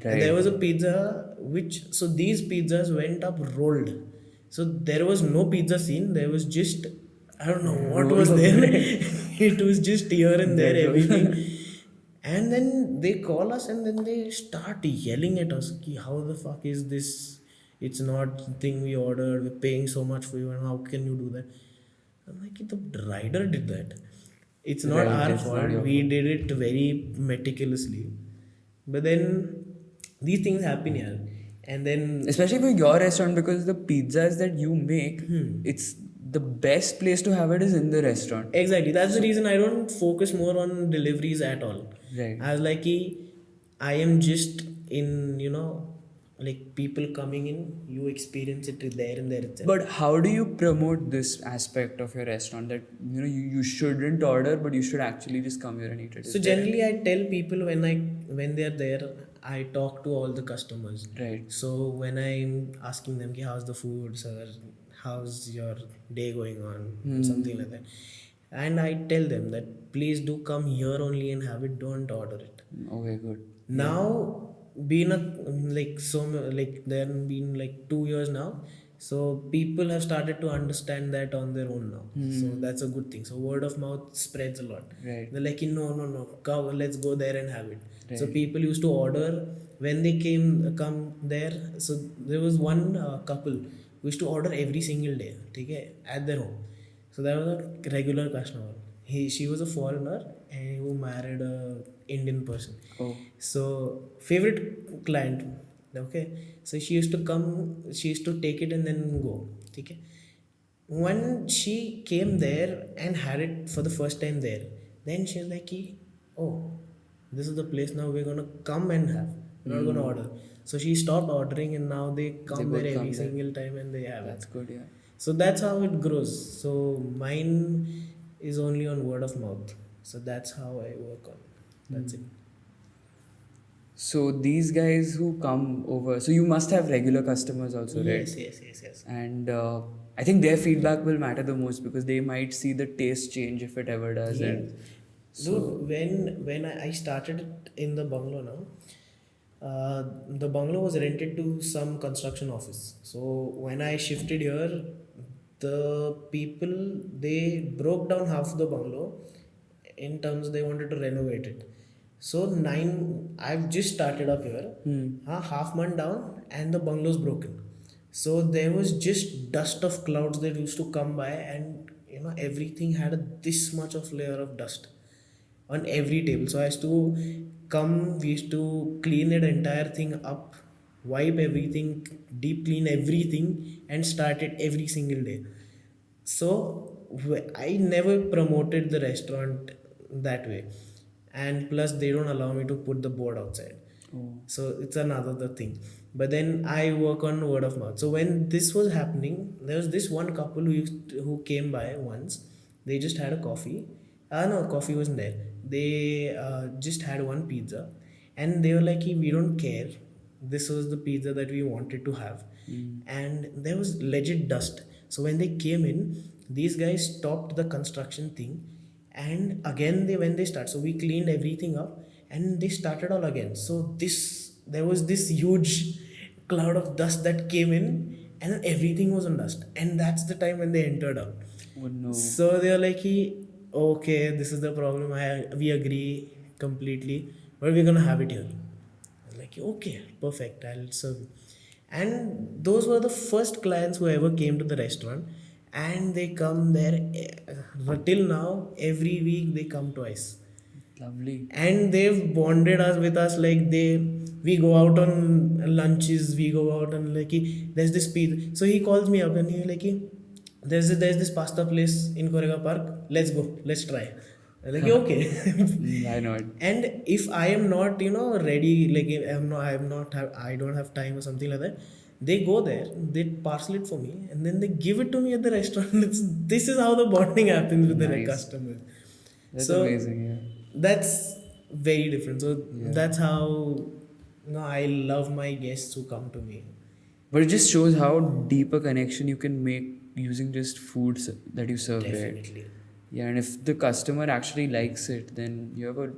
Speaker 2: there was a pizza which so these pizzas went up rolled so there was no pizza scene there was just I don't know what was there it was just here and there everything. And then they call us and then they start yelling at us ki how the fuck is this, it's not the thing we ordered, we're paying so much for you and how can you do that. I'm like, the rider did that, it's not
Speaker 1: Right,
Speaker 2: our
Speaker 1: it's not
Speaker 2: fault,
Speaker 1: your
Speaker 2: we did it very meticulously. But then these things happen here and then
Speaker 1: Especially for your restaurant, because the pizzas that you make, it's the best place to have it is in the restaurant.
Speaker 2: Exactly. That's the reason I don't focus more on deliveries at all.
Speaker 1: Right.
Speaker 2: I was like, I am just in, like people coming in, you experience it there and there itself.
Speaker 1: But how do you promote this aspect of your restaurant that you shouldn't order, but you should actually just come here and eat it?
Speaker 2: So generally, I tell people when they're there, I talk to all the customers.
Speaker 1: Right.
Speaker 2: So when I'm asking them, "Ki, how's the food, sir? How's your day going on?" Something like that, and I tell them that please do come here only and have it. Don't order it.
Speaker 1: Okay, good.
Speaker 2: Now, been a like there have been like 2 years now, so people have started to understand that on their own now. So that's a good thing. So word of mouth spreads a lot.
Speaker 1: Right.
Speaker 2: They're like, no, come, let's go there and have it. So
Speaker 1: Right.
Speaker 2: people used to order when they come there. So there was one couple who used to order every single day, okay, at their home. So that was a regular customer. She was a foreigner and who married a Indian person.
Speaker 1: Oh.
Speaker 2: So favorite client, okay. So she used to come, she used to take it and then go. Okay. When she came there and had it for the first time there, then she was like, oh, this is the place now we're gonna come and have. We're not gonna order. So she stopped ordering and now they come
Speaker 1: both
Speaker 2: there
Speaker 1: come
Speaker 2: every
Speaker 1: there.
Speaker 2: single time and they have
Speaker 1: That's
Speaker 2: it.
Speaker 1: good, yeah.
Speaker 2: So that's how it grows. So mine is only on word of mouth. So that's how I work on. That's it.
Speaker 1: So these guys who come over, so you must have regular customers also, right?
Speaker 2: Yes.
Speaker 1: And I think their feedback will matter the most because they might see the taste change if it ever does.
Speaker 2: Yes.
Speaker 1: And
Speaker 2: Dude, when I started it in the bungalow now, the bungalow was rented to some construction office. So when I shifted here, the people they broke down half the bungalow in terms they wanted to renovate it. So I've just started up here, half month down, and the bungalow's broken. So there was just dust of clouds that used to come by, and everything had this much of layer of dust on every table. So I used to come, we used to clean that entire thing up, wipe everything, deep clean everything, and start it every single day. So I never promoted the restaurant that way, and plus they don't allow me to put the board outside. So it's another thing. But then I work on word of mouth. So when this was happening, there was this one couple who came by once. They just had a coffee. No, coffee wasn't there. They just had one pizza, and they were like, "Hey, we don't care. This was the pizza that we wanted to have." And there was legit dust. So when they came in, these guys stopped the construction thing, and again when they start, so we cleaned everything up and they started all again. So there was this huge cloud of dust that came in, and everything was on dust, and that's the time when they entered out.
Speaker 1: oh no.
Speaker 2: So they were like, okay, this is the problem. We agree completely, but we're gonna have it here. I was like, okay, perfect. I'll serve you. And those were the first clients who ever came to the restaurant, and they come there till now. Every week they come twice,
Speaker 1: Lovely.
Speaker 2: and they've bonded us with us. Like we go out on lunches, we go out and like there's this pizza. So he calls me up and he's like, there's this pasta place in Korega Park. Let's go. Let's try. I'm like, okay.
Speaker 1: I know it.
Speaker 2: And if I am not, ready, like I don't have time or something like that, they go there, they parcel it for me, and then they give it to me at the restaurant. This is how the bonding happens with the
Speaker 1: Nice.
Speaker 2: customers.
Speaker 1: That's
Speaker 2: So
Speaker 1: amazing, yeah.
Speaker 2: that's very different. So
Speaker 1: Yeah.
Speaker 2: that's how I love my guests who come to me.
Speaker 1: But it just shows how deep a connection you can make using just foods that you serve, right?
Speaker 2: Definitely.
Speaker 1: Yeah, and if the customer actually likes it, then you have a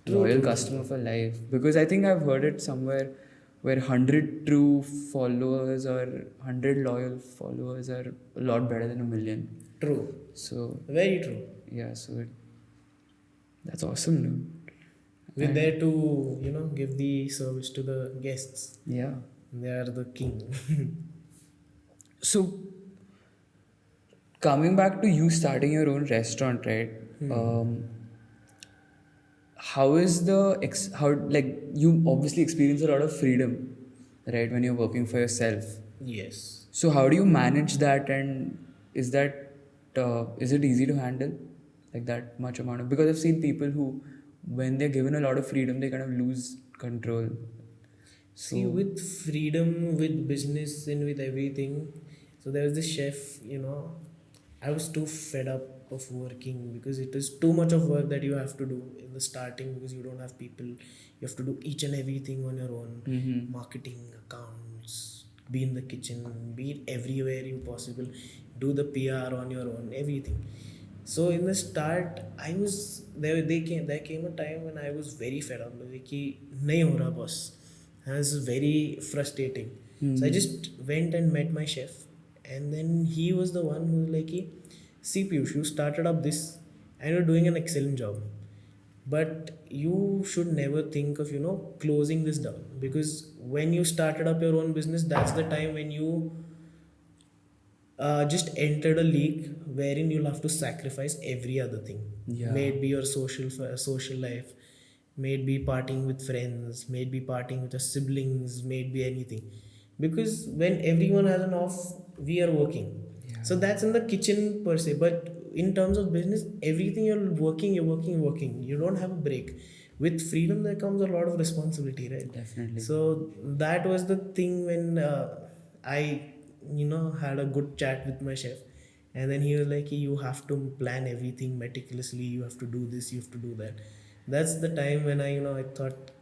Speaker 1: loyal customer for life. Because I think I've heard it somewhere where 100 true followers or 100 loyal followers are a lot better than a million.
Speaker 2: True.
Speaker 1: So,
Speaker 2: Very true.
Speaker 1: yeah, that's awesome, dude.
Speaker 2: We're there to, give the service to the guests.
Speaker 1: Yeah.
Speaker 2: They are the king.
Speaker 1: So, coming back to you starting your own restaurant, right? How is how like you obviously experience a lot of freedom, right, when you're working for yourself.
Speaker 2: Yes.
Speaker 1: So how do you manage that, and is that is it easy to handle like that much amount of, because I've seen people who, when they're given a lot of freedom, they kind of lose control.
Speaker 2: See,
Speaker 1: So
Speaker 2: with freedom, with business, and with everything, so there was this chef, I was too fed up of working because it is too much of work that you have to do in the starting because you don't have people. You have to do each and everything on your own, marketing, accounts, be in the kitchen, be everywhere you possible, do the PR on your own, everything. So in the start, I was there. There came a time when I was very fed up. Like कि नहीं हो रहा boss. And it was very frustrating. So I just went and met my chef, and then he was the one who was like, कि, see Piyush, you started up this, and you're doing an excellent job. But you should never think of closing this down because when you started up your own business, that's the time when you just entered a league wherein you'll have to sacrifice every other thing.
Speaker 1: yeah,
Speaker 2: May it be your social life, may it be partying with friends, may it be partying with your siblings, may it be anything. Because when everyone has an off, we are working.
Speaker 1: yeah,
Speaker 2: So that's in the kitchen per se. But in terms of business, everything you're working, you're working, you're working. You don't have a break. With freedom, there comes a lot of responsibility, right?
Speaker 1: definitely.
Speaker 2: So that was the thing when I had a good chat with my chef, and then he was like, you have to plan everything meticulously, you have to do this, you have to do that. That's the time when I thought,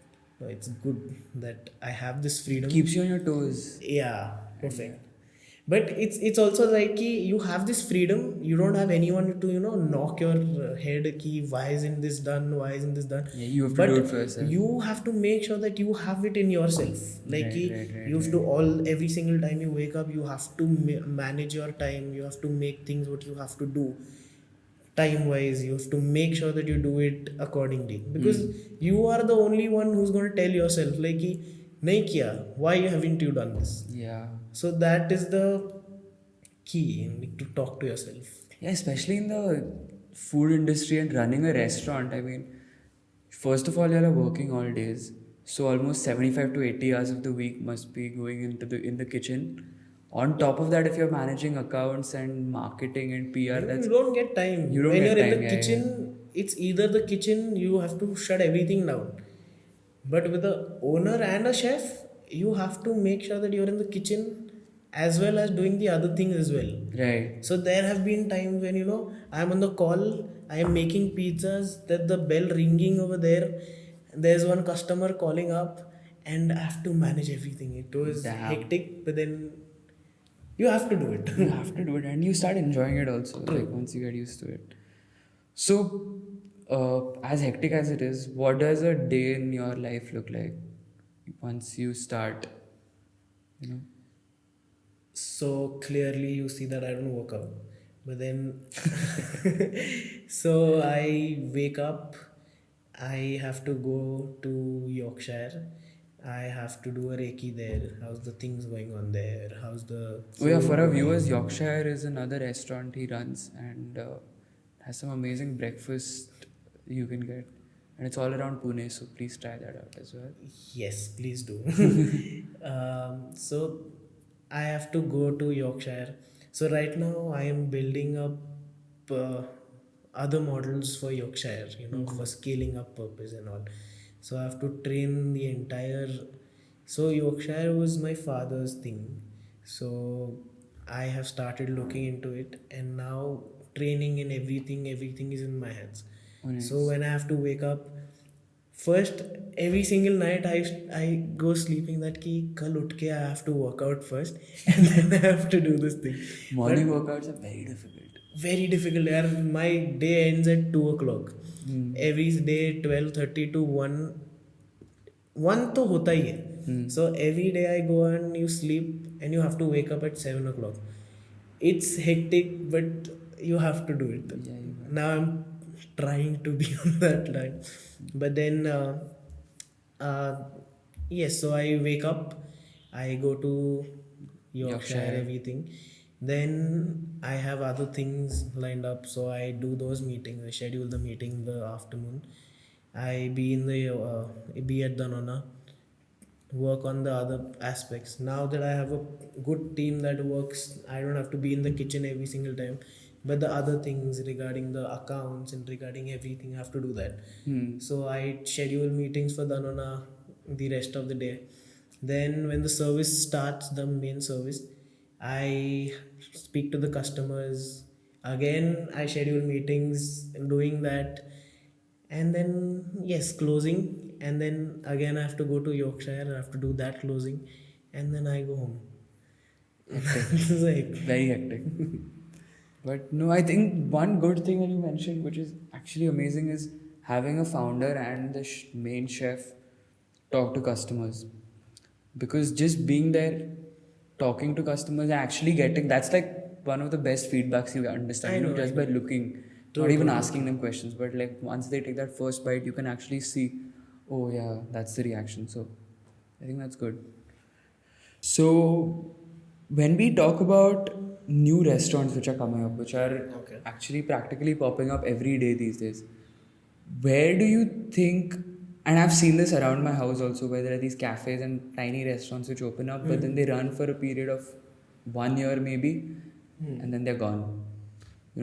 Speaker 2: no, it's good that I have this freedom.
Speaker 1: Keeps you on your toes.
Speaker 2: Yeah,
Speaker 1: And
Speaker 2: perfect. But it's also like you have this freedom, you don't have anyone to knock your head ki why isn't this done, why isn't this done.
Speaker 1: yeah, you have to
Speaker 2: But
Speaker 1: do it for yourself.
Speaker 2: you have to make sure that you have it in yourself, like
Speaker 1: Right,
Speaker 2: ki
Speaker 1: right, right,
Speaker 2: you have to
Speaker 1: right.
Speaker 2: all every single time you wake up, you have to manage your time, you have to make things what you have to do time wise, you have to make sure that you do it accordingly because you are the only one who's going to tell yourself like ki, nahi kiya, why haven't you done this.
Speaker 1: Yeah.
Speaker 2: So that is the key, you need to talk to yourself.
Speaker 1: Yeah, especially in the food industry and running a restaurant. I mean, first of all, you are working all days, so almost 75 to 80 hours of the week must be going into the in the kitchen. On top of that, if you're managing accounts and marketing and PR,
Speaker 2: You
Speaker 1: that's
Speaker 2: don't get time
Speaker 1: you don't
Speaker 2: when
Speaker 1: get
Speaker 2: you're in the
Speaker 1: time. Yeah,
Speaker 2: kitchen. It's either the kitchen, you have to shut everything down, but with the owner and a chef, you have to make sure that you're in the kitchen as well as doing the other things as well.
Speaker 1: yeah. Right.
Speaker 2: So there have been times when I'm on the call, I am making pizzas, that the bell ringing over there, there's one customer calling up, and I have to manage everything. It was
Speaker 1: Damn.
Speaker 2: hectic, but then you have to do it.
Speaker 1: You have to do it, and you start enjoying it also. Like once you get used to it. So, as hectic as it is, what does a day in your life look like once you start? You know.
Speaker 2: So clearly you see that I don't work out, but then so I wake up, I have to go to Yorkshire, I have to do a Reiki there. How's the things going on there? How's the
Speaker 1: Oh yeah,
Speaker 2: food
Speaker 1: for our
Speaker 2: going?
Speaker 1: viewers, Yorkshire is another restaurant he runs and has some amazing breakfast you can get, and it's all around Pune. So please try that out as well.
Speaker 2: Yes, please do. So I have to go to Yorkshire. So right now I am building up other models for Yorkshire, for scaling up purpose and all. So I have to train the entire. So Yorkshire was my father's thing. So I have started looking into it, and now training and everything is in my hands.
Speaker 1: Oh, nice.
Speaker 2: So when I have to wake up, first every single night I go sleeping that ki kal utke I have to work out first and then I have to do this thing.
Speaker 1: Morning
Speaker 2: But
Speaker 1: workouts are very difficult.
Speaker 2: very difficult. यार my day ends at 2 o'clock. Every day 12:30 to 1. 1 तो होता ही है. So every day I go and you sleep and you have to wake up at 7 o'clock. It's hectic, but you have to do it.
Speaker 1: Yeah, you got
Speaker 2: Now I'm trying to be on that line, but then uh, yes. So I wake up, I go to Yorkshire,
Speaker 1: Yorkshire.
Speaker 2: everything. Then I have other things lined up, so I do those meetings. I schedule the meeting in the afternoon. I be in the be at Danonna work on the other aspects. Now that I have a good team that works, I don't have to be in the kitchen every single time. But the other things regarding the accounts and regarding everything, I have to do that. So I schedule meetings for Danona the rest of the day. Then when the service starts, the main service, I speak to the customers. Again, I schedule meetings and doing that, and then yes, closing, and then again I have to go to Yorkshire, I have to do that closing, and then I go home. It's like
Speaker 1: Very hectic. But no, I think one good thing that you mentioned, which is actually amazing, is having a founder and the main chef talk to customers. Because just being there, talking to customers, and actually getting that's like one of the best feedbacks you understand,
Speaker 2: I know,
Speaker 1: just
Speaker 2: I
Speaker 1: by
Speaker 2: know.
Speaker 1: looking,
Speaker 2: True,
Speaker 1: not even
Speaker 2: true,
Speaker 1: asking them questions, but like once they take that first bite, you can actually see, oh yeah, that's the reaction. So I think that's good. So, when we talk about new restaurants which are coming up, which are
Speaker 2: Okay.
Speaker 1: actually practically popping up every day these days, where do you think, and I've seen this around my house also, where there are these cafes and tiny restaurants which open up, but then they run for a period of 1 year maybe, and then they're gone.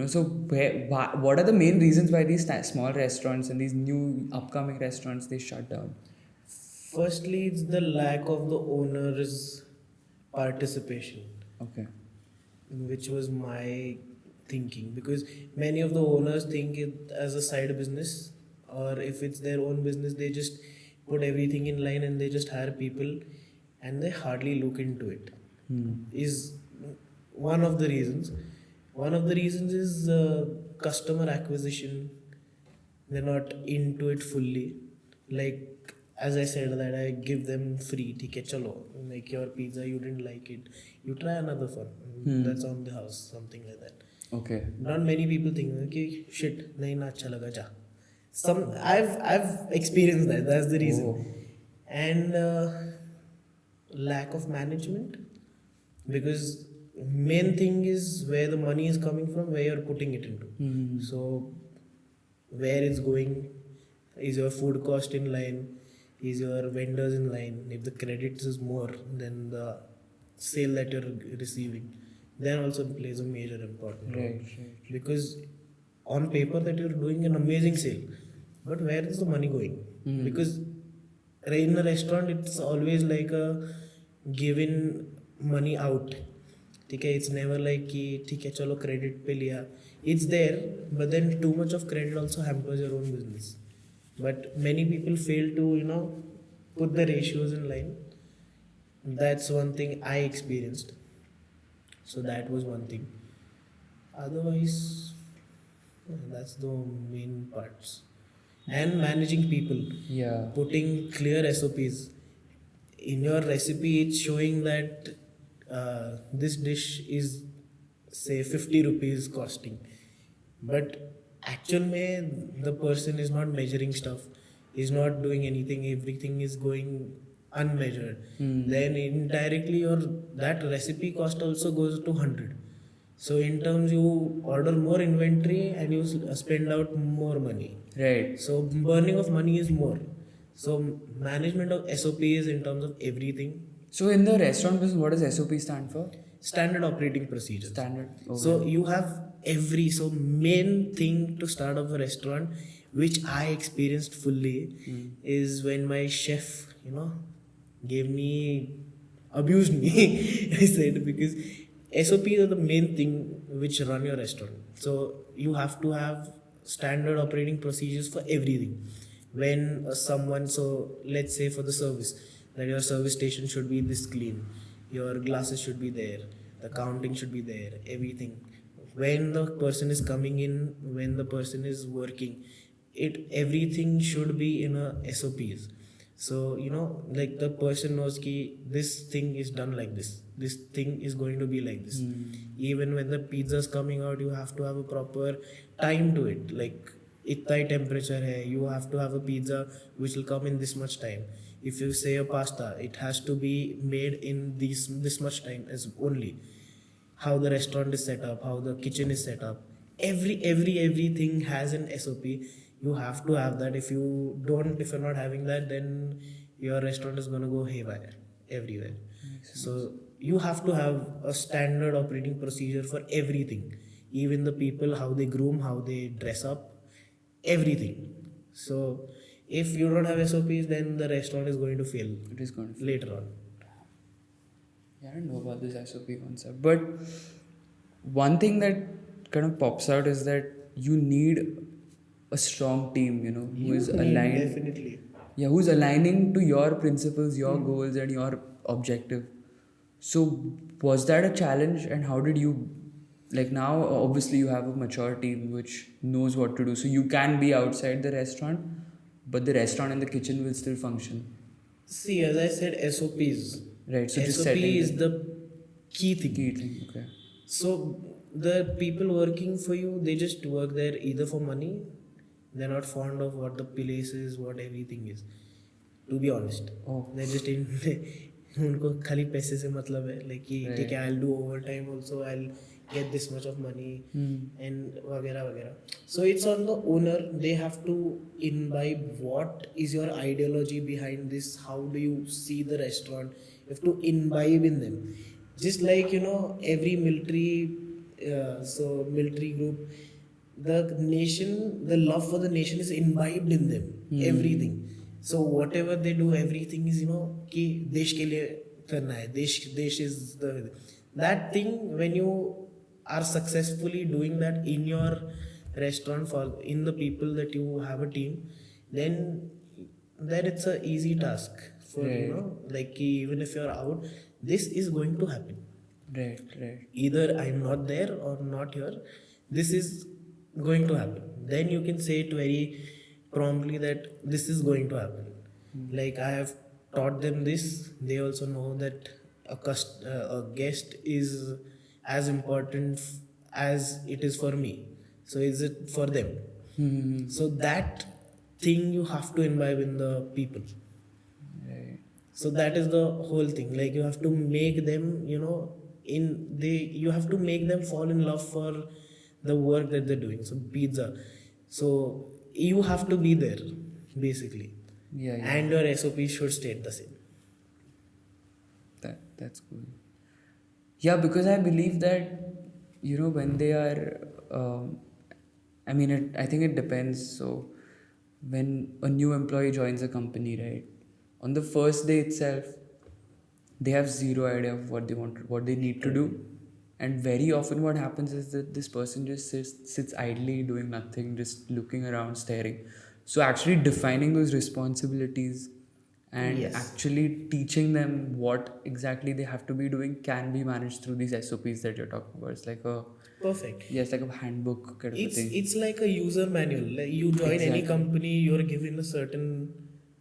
Speaker 1: So what are the main reasons why these small restaurants and these new upcoming restaurants they shut down?
Speaker 2: Firstly, it's the lack of the owner's participation,
Speaker 1: Okay.
Speaker 2: which was my thinking, because many of the owners think it as a side business, or if it's their own business, they just put everything in line and they just hire people and they hardly look into it. Is one of the reasons. One of the reasons is customer acquisition. They're not into it fully. Like as I said, that I give them free. Okay, chalo. Like your pizza, you didn't like it. You try another one. That's on the house, something like that.
Speaker 1: Okay.
Speaker 2: Not many people think, okay, shit, nahi na acha laga ja. I've experienced that. That's the reason.
Speaker 1: Oh.
Speaker 2: And lack of management, because main thing is where the money is coming from, where you're putting it into. So where it's going, is your food cost in line, is your vendors in line, if the credits is more than the sale that you're receiving, then also plays a major important role.
Speaker 1: Right.
Speaker 2: Because on paper that you're doing an amazing sale, but where is the money going? Because in a restaurant it's always like a given money out. ठीक है, it's never like कि ठीक है चलो credit पे लिया. It's there, but then too much of credit also hampers your own business. But many people fail to put the ratios in line. That's one thing I experienced. So that was one thing. Otherwise, that's the main parts. And managing people,
Speaker 1: Yeah.
Speaker 2: putting clear SOPs. In your recipe, it's showing that this dish is say 50 rupees costing, but actual mein the person is not measuring stuff, is not doing anything, everything is going unmeasured. Then indirectly your that recipe cost also goes to 100. So in terms you order more inventory and you spend out more money.
Speaker 1: Right.
Speaker 2: So burning of money is more. So management of SOPs in terms of everything.
Speaker 1: So in the restaurant business, what does SOP stand for?
Speaker 2: Standard operating procedures.
Speaker 1: Standard. Okay.
Speaker 2: So you have so main thing to start up a restaurant, which I experienced fully, is when my chef, gave me, abused me. I said, because SOPs are the main thing which run your restaurant. So you have to have standard operating procedures for everything. When someone, so let's say for the service, that your service station should be this clean, your glasses should be there, the counting should be there, everything. When the person is coming in, when the person is working, everything should be in a SOPs. So like the person knows ki this thing is done like this thing is going to be like this. Even when the pizza is coming out, you have to have a proper time to it, like itna hi temperature hai, you have to have a pizza which will come in this much time. If you say a pasta, it has to be made in this much time as only. How the restaurant is set up, how the kitchen is set up, everything has an SOP. You have to have that. If you're not having that, then your restaurant is going to go haywire everywhere. So you have to have a standard operating procedure for everything, even the people, how they groom, how they dress up, everything. So if you don't have SOPs, then the restaurant is going to fail
Speaker 1: It is going to.
Speaker 2: later on.
Speaker 1: Yeah, I don't know about this SOP concept, but one thing that kind of pops out is that you need a strong team, who is aligned.
Speaker 2: Definitely.
Speaker 1: Yeah, who's aligning to your principles, your goals, and your objective. So, was that a challenge, and how did you, like now, obviously, you have a mature team which knows what to do, so you can be outside the restaurant, but the restaurant and the kitchen will still function.
Speaker 2: See, as I said, SOPs.
Speaker 1: Right, so just
Speaker 2: SOP
Speaker 1: setting
Speaker 2: is
Speaker 1: the
Speaker 2: the key thing.
Speaker 1: key thing, okay.
Speaker 2: So the people working for you, they just work there either for money. They're not fond of what the place is, what everything is. To be honest,
Speaker 1: Oh.
Speaker 2: they're just in. उनको खाली पैसे से मतलब है, like कि ठीक है, I'll do overtime also, I'll get this much of money, and वगैरह वगैरह. So it's on the owner. They have to imbibe what is your ideology behind this. How do you see the restaurant? You have to imbibe in them. Just like every military, military group, the nation, the love for the nation is imbibed in them. Everything. So whatever they do, everything is कि देश के लिए करना है. देश is the that thing. When you are successfully doing that in your restaurant for in the people that you have a team, then it's a easy task for like कि even if you are out, this is going to happen.
Speaker 1: Right.
Speaker 2: Either I'm not there or not here, this is going to happen. Then you can say it very promptly that this is going to happen. Like I have taught them this. They also know that a guest is as important as it is for me. So is it for them? So that thing you have to imbibe in the people.
Speaker 1: Right.
Speaker 2: So that is the whole thing. Like you have to make them, you have to make them fall in love for the work that they're doing. So pizza. So you have to be there, basically.
Speaker 1: Yeah.
Speaker 2: And your SOP should stay the same.
Speaker 1: That's cool. Yeah, because I believe that when they are, I think it depends. So when a new employee joins a company, right, on the first day itself, they have zero idea of what they want, what they need to do, and very often what happens is that this person just sits idly doing nothing, just looking around, staring. So actually defining those responsibilities and actually teaching them what exactly they have to be doing can be managed through these SOPs that you're talking about. It's like a
Speaker 2: perfect.
Speaker 1: Yes, like a handbook kind of a thing.
Speaker 2: It's like a user manual. Like you join any company, you're given a certain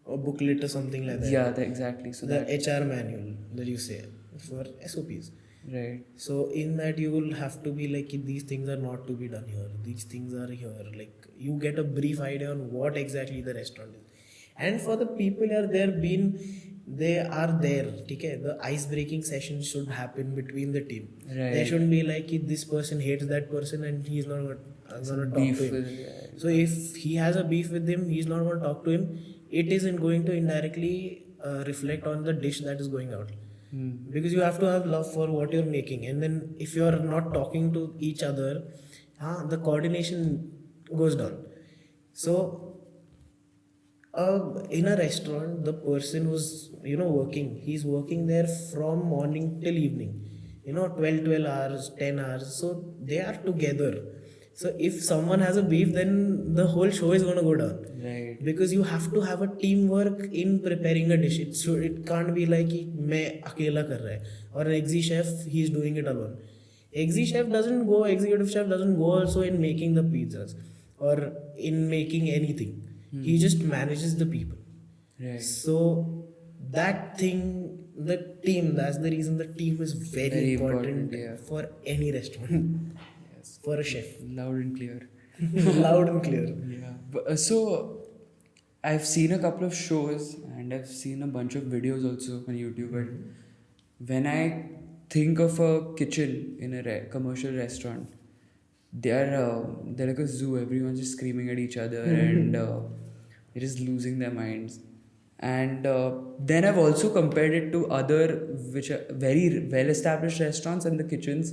Speaker 2: booklet or something like that.
Speaker 1: Yeah, exactly. So
Speaker 2: the HR manual that you say for SOPs.
Speaker 1: Right.
Speaker 2: So in that you will have to be like these things are not to be done here. These things are here. Like you get a brief idea on what exactly the restaurant is. And for the people they are there. Okay? The ice breaking session should happen between the team.
Speaker 1: Right.
Speaker 2: There shouldn't be like this person hates that person and he's not going to talk to him. So if he has a beef with him, he's not going to talk to him. It isn't going to indirectly reflect on the dish that is going out. Because you have to have love for what you're making, and then if you're not talking to each other, the coordination goes down. So in a restaurant, the person who's working, he's working there from morning till evening, 12 hours, 10 hours, so they are together. So if someone has a beef, then the whole show is going to go down.
Speaker 1: Right.
Speaker 2: Because you have to have a teamwork in preparing a dish. It can't be like मैं अकेला कर रहा है, or an exec chef, he's doing it alone. Executive chef doesn't go also in making the pizzas or in making anything. He just manages the people.
Speaker 1: Right.
Speaker 2: So that thing, the team, that's the reason the team is very important for any restaurant. For a chef.
Speaker 1: Loud and clear.
Speaker 2: Loud and clear.
Speaker 1: Yeah. But, so I've seen a couple of shows and I've seen a bunch of videos also on YouTube. And when I think of a kitchen in a commercial restaurant, they're like a zoo. Everyone's just screaming at each other and they're just losing their minds. And then I've also compared it to other which are very well established restaurants and the kitchens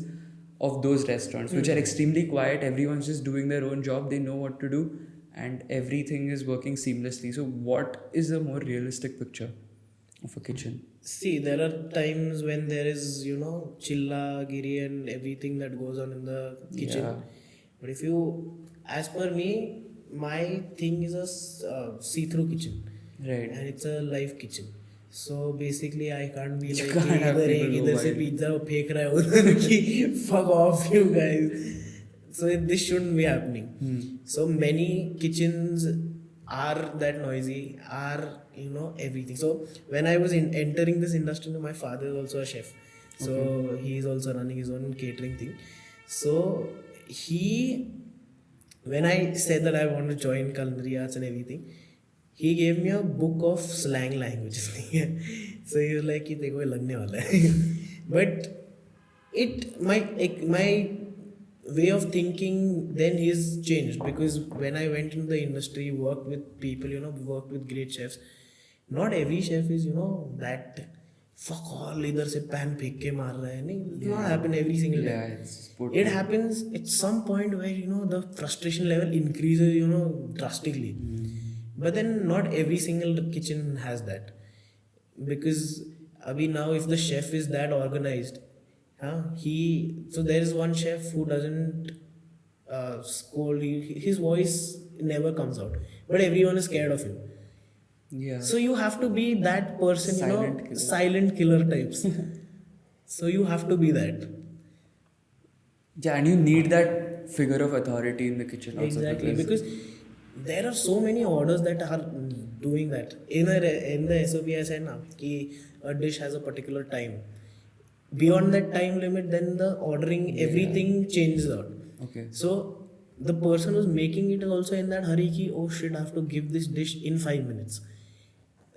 Speaker 1: of those restaurants, which are extremely quiet. Everyone's just doing their own job, they know what to do, and everything is working seamlessly. So, what is a more realistic picture of a kitchen?
Speaker 2: See, there are times when there is, chilla, giri, and everything that goes on in the kitchen.
Speaker 1: Yeah.
Speaker 2: But if you, as per me, my thing is a see-through kitchen.
Speaker 1: Right.
Speaker 2: And it's a live kitchen. So basically, I can't be like,
Speaker 1: can't have
Speaker 2: इधर
Speaker 1: people
Speaker 2: एक
Speaker 1: go
Speaker 2: इधर से
Speaker 1: wild.
Speaker 2: Pizza फेंक रहा है उधर की fuck off you guys. So this shouldn't be happening. So many kitchens are that noisy, are everything. So when I was entering this industry, my father is also a chef. So he is also running his own catering thing. So when I said that I want to join culinary arts and everything, he gave me a book of slang languages. So he was like, "कि देखो ये लगने वाला है." But my way of thinking then is changed, because when I went into the industry, worked with people, worked with great chefs. Not every chef is that fuck all इधर से pan फेंक के मार रहा है. नहीं, it does not happen every single
Speaker 1: Yeah,
Speaker 2: time.
Speaker 1: it's
Speaker 2: It happens at some point where the frustration level increases drastically. But then not every single kitchen has that, because abhi now if the chef is that organized, so there is one chef who doesn't scold you. His voice never comes out, but everyone is scared of him.
Speaker 1: Yeah.
Speaker 2: So you have to be that person,
Speaker 1: Silent killer.
Speaker 2: silent killer types. So you have to be that.
Speaker 1: Yeah, and you need that figure of authority in the kitchen also.
Speaker 2: Exactly, because there are so many orders that are doing that. In the SOP I said कि a dish has a particular time. Beyond that time limit, then the ordering, everything changes out.
Speaker 1: Okay.
Speaker 2: So the person who's making it is also in that hurry ki, oh shit, I have to give this dish in 5 minutes.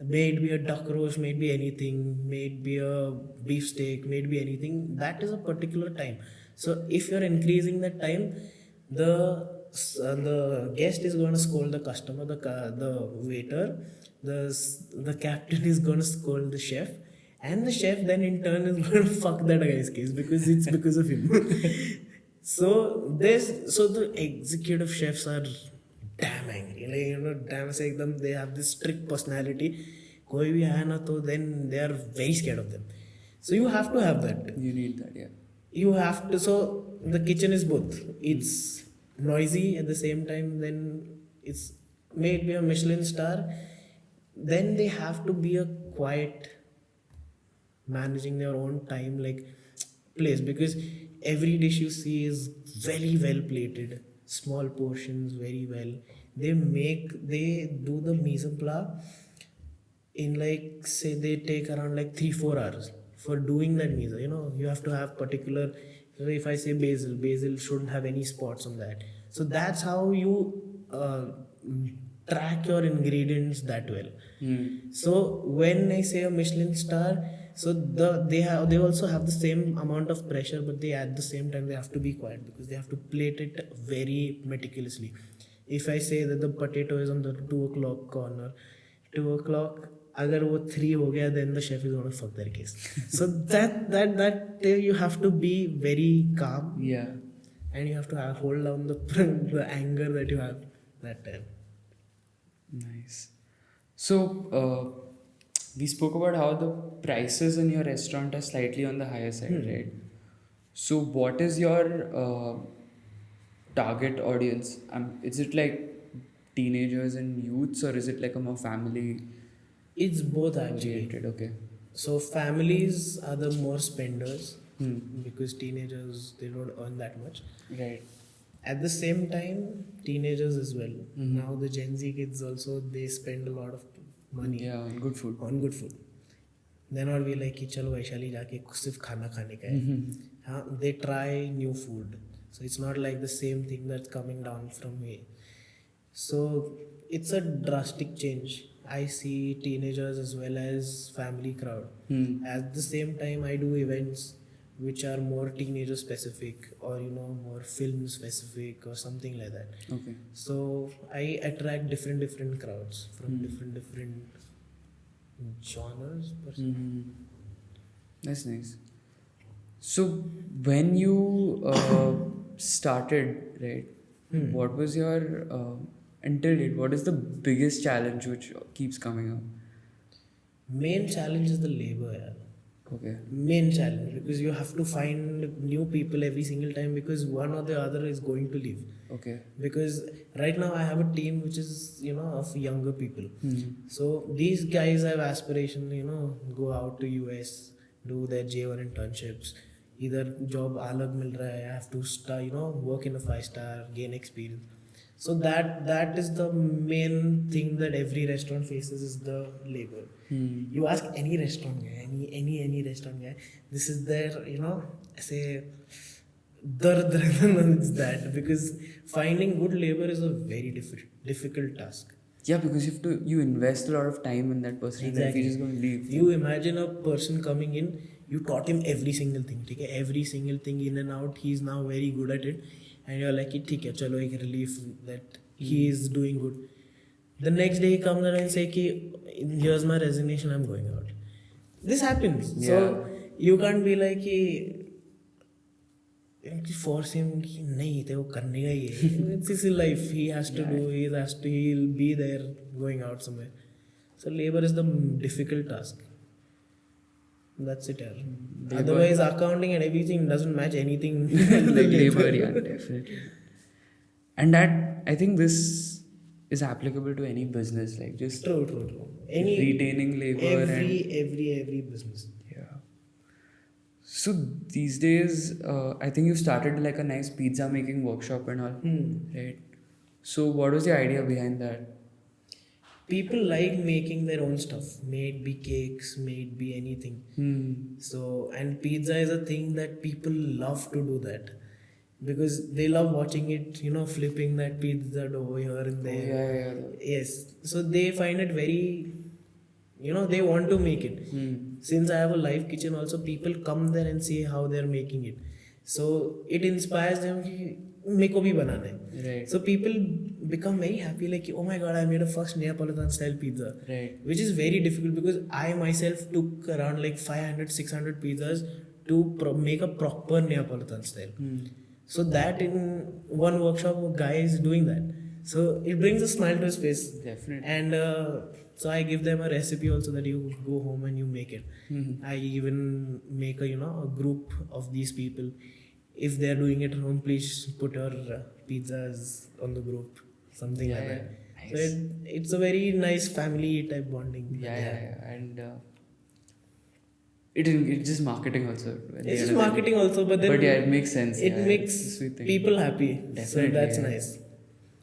Speaker 2: May it be a duck roast, may it be anything, may it be a beef steak, may it be anything. That is a particular time. So if you're increasing that time, the guest is going to scold the customer, the waiter, the captain is going to scold the chef, and the chef then in turn is going to fuck that guy's case because it's because of him. So the executive chefs are damn angry, damn say them, they have this strict personality. कोई भी आया ना तो then they are very scared of them. So you have to have that.
Speaker 1: You need that, yeah.
Speaker 2: You have to. So the kitchen is both. It's noisy at the same time. Then it's may it be a Michelin star. Then they have to be a quiet, managing their own time like place, because every dish you see is very well plated, small portions, very well. They do the mise en place in like, say they take around like 3-4 hours for doing that mise. You have to have particular. So if I say basil shouldn't have any spots on that. So that's how you track your ingredients that well. So when I say a Michelin star, so they also have the same amount of pressure, but they at the same time they have to be quiet because they have to plate it very meticulously. If I say that the potato is on the 2 o'clock corner, 2 o'clock, अगर वो 3 हो गया, then the chef is going to fuck their case. So that you have to be very calm.
Speaker 1: Yeah.
Speaker 2: And you have to hold down the anger that you have that time.
Speaker 1: Nice. So we spoke about how the prices in your restaurant are slightly on the higher side, right? So what is your target audience? Is it like teenagers and youths, or is it like a more family
Speaker 2: It's both actually.
Speaker 1: oriented? Okay.
Speaker 2: So families are the more spenders because teenagers, they don't earn that much.
Speaker 1: Right.
Speaker 2: At the same time, teenagers as well. Now the Gen Z kids also, they spend a lot of money
Speaker 1: Yeah, on good food.
Speaker 2: on good food. They're not be like कि चलो वैशाली जाके सिर्फ खाना खाने का है. They try new food. So it's not like the same thing that's coming down from here. So it's a drastic change. I see teenagers as well as family crowd. At the same time, I do events which are more teenager specific, or more film specific or something like that.
Speaker 1: Okay.
Speaker 2: So I attract different crowds from different genres per se.
Speaker 1: That's nice. So when you started, right? What was your until date? What is the biggest challenge which keeps coming up?
Speaker 2: Main challenge is the labor, yeah.
Speaker 1: Okay.
Speaker 2: Main challenge, because you have to find new people every single time, because one or the other is going to leave.
Speaker 1: Okay.
Speaker 2: Because right now I have a team which is, of younger people. So these guys have aspiration, go out to US, do their J1 internships. Either job alag mil raha hai, I have to start, work in a 5-star, gain experience. So that is the main thing that every restaurant faces, is the labor. You ask any restaurant guy, any restaurant guy, this is their, say, dard it's that, because finding good labor is a very difficult task.
Speaker 1: Yeah, because you invest a lot of time in that person. And if
Speaker 2: Exactly.
Speaker 1: he's just going to leave.
Speaker 2: You imagine a person coming in, you taught him every single thing, okay? Every single thing in and out, he's now very good at it, and you're like, okay, chalo, ek relief that he is doing good. The next day he comes around and say, ki, here's my resignation, I'm going out. This happens.
Speaker 1: Yeah.
Speaker 2: So you can't be like, ki, force him कि नहीं तेरे को करने का ही है. It's his life. He has to do. He'll be there going out somewhere. So labor is the difficult task. That's it. Yeah. Otherwise, accounting and everything doesn't match anything.
Speaker 1: Like labor, yeah, definitely. And that, I think this is applicable to any business, like just
Speaker 2: True.
Speaker 1: retaining labor
Speaker 2: every business.
Speaker 1: Yeah. So these days, I think you started like a nice pizza making workshop and all, right? So what was the idea behind that?
Speaker 2: People like making their own stuff. May it be cakes, may it be anything. So, and pizza is a thing that people love to do that, because they love watching it, flipping that pizza dough here and there. Yes. So they find it very, they want to make it. Since I have a live kitchen also, people come there and see how they're making it. So it inspires them, make bhi banana hai.
Speaker 1: Right.
Speaker 2: So people become very happy, like, oh my god, I made a first Neapolitan style pizza.
Speaker 1: Right.
Speaker 2: Which is very difficult, because I myself took around like 500-600 pizzas to make a proper Neapolitan style. So that in one workshop, a guy is doing that. So it brings a smile to his face.
Speaker 1: Definitely.
Speaker 2: And so I give them a recipe also, that you go home and you make it. I even make a group of these people. If they're doing it at home, please put your pizzas on the group, something like that.
Speaker 1: Nice.
Speaker 2: So it's a very nice family type bonding.
Speaker 1: Yeah. And it's just marketing also.
Speaker 2: It's just marketing also, but then
Speaker 1: yeah, it makes sense.
Speaker 2: It
Speaker 1: Yeah,
Speaker 2: makes
Speaker 1: it's a sweet thing.
Speaker 2: people happy.
Speaker 1: Definitely,
Speaker 2: So that's
Speaker 1: yeah.
Speaker 2: nice.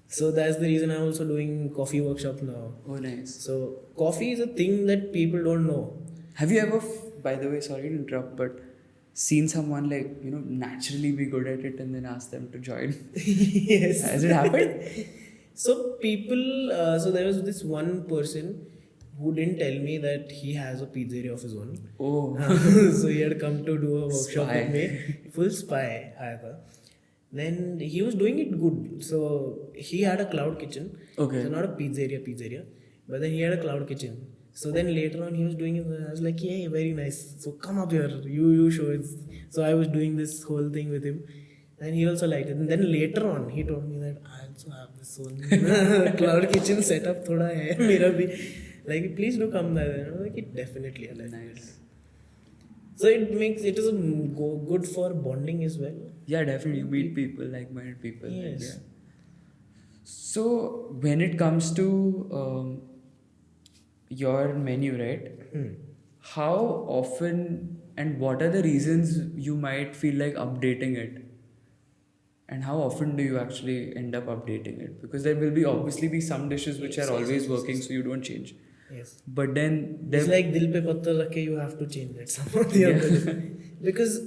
Speaker 2: So that's the reason I'm also doing coffee workshop now.
Speaker 1: Oh, nice.
Speaker 2: So coffee is a thing that people don't know.
Speaker 1: Have you ever, by the way, sorry to interrupt, but seen someone like, naturally be good at it and then ask them to join?
Speaker 2: Yes.
Speaker 1: Has it happened?
Speaker 2: So people, so there was this one person who didn't tell me that he has a pizzeria of his own.
Speaker 1: Oh.
Speaker 2: So he had come to do a workshop
Speaker 1: Spy.
Speaker 2: with me. Full spy. Then he was doing it good. So he had a cloud kitchen.
Speaker 1: Okay.
Speaker 2: So not a pizzeria. But then he had a cloud kitchen. So then later on he was doing it. I was like, yeah, very nice. So come up here. You show it. So I was doing this whole thing with him. And he also liked it. And then later on he told me that I also have this own cloud kitchen setup. Thoda hai mera bhi. Like, please do come there. And I was like, definitely.
Speaker 1: Nice.
Speaker 2: So it is good for bonding as well.
Speaker 1: Yeah, definitely. You meet people, like-minded people.
Speaker 2: Yes.
Speaker 1: Yeah. So when it comes to your menu, right? How often and what are the reasons you might feel like updating it? And how often do you actually end up updating it? Because there will obviously be some dishes which are always working, so you don't change.
Speaker 2: Yes.
Speaker 1: But then
Speaker 2: It's like dil pe pattar rakhe, you have to change it some of the other. Because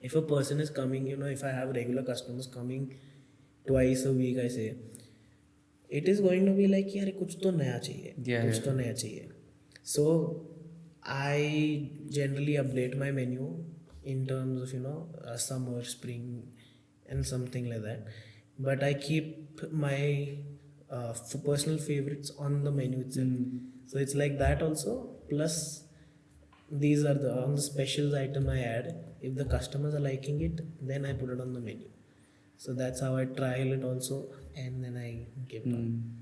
Speaker 2: if a person is coming, if I have regular customers coming twice a week, I say, it is going to be like, yaar, kuch to naya chahiye. Kuch to naya chahiye. So I generally update my menu in terms of, summer, spring, and something like that. But I keep my for personal favorites on the menu itself. So it's like that also. Plus, these are the on the specials item I add. If the customers are liking it, then I put it on the menu. So that's how I trial it also, and then I give it on.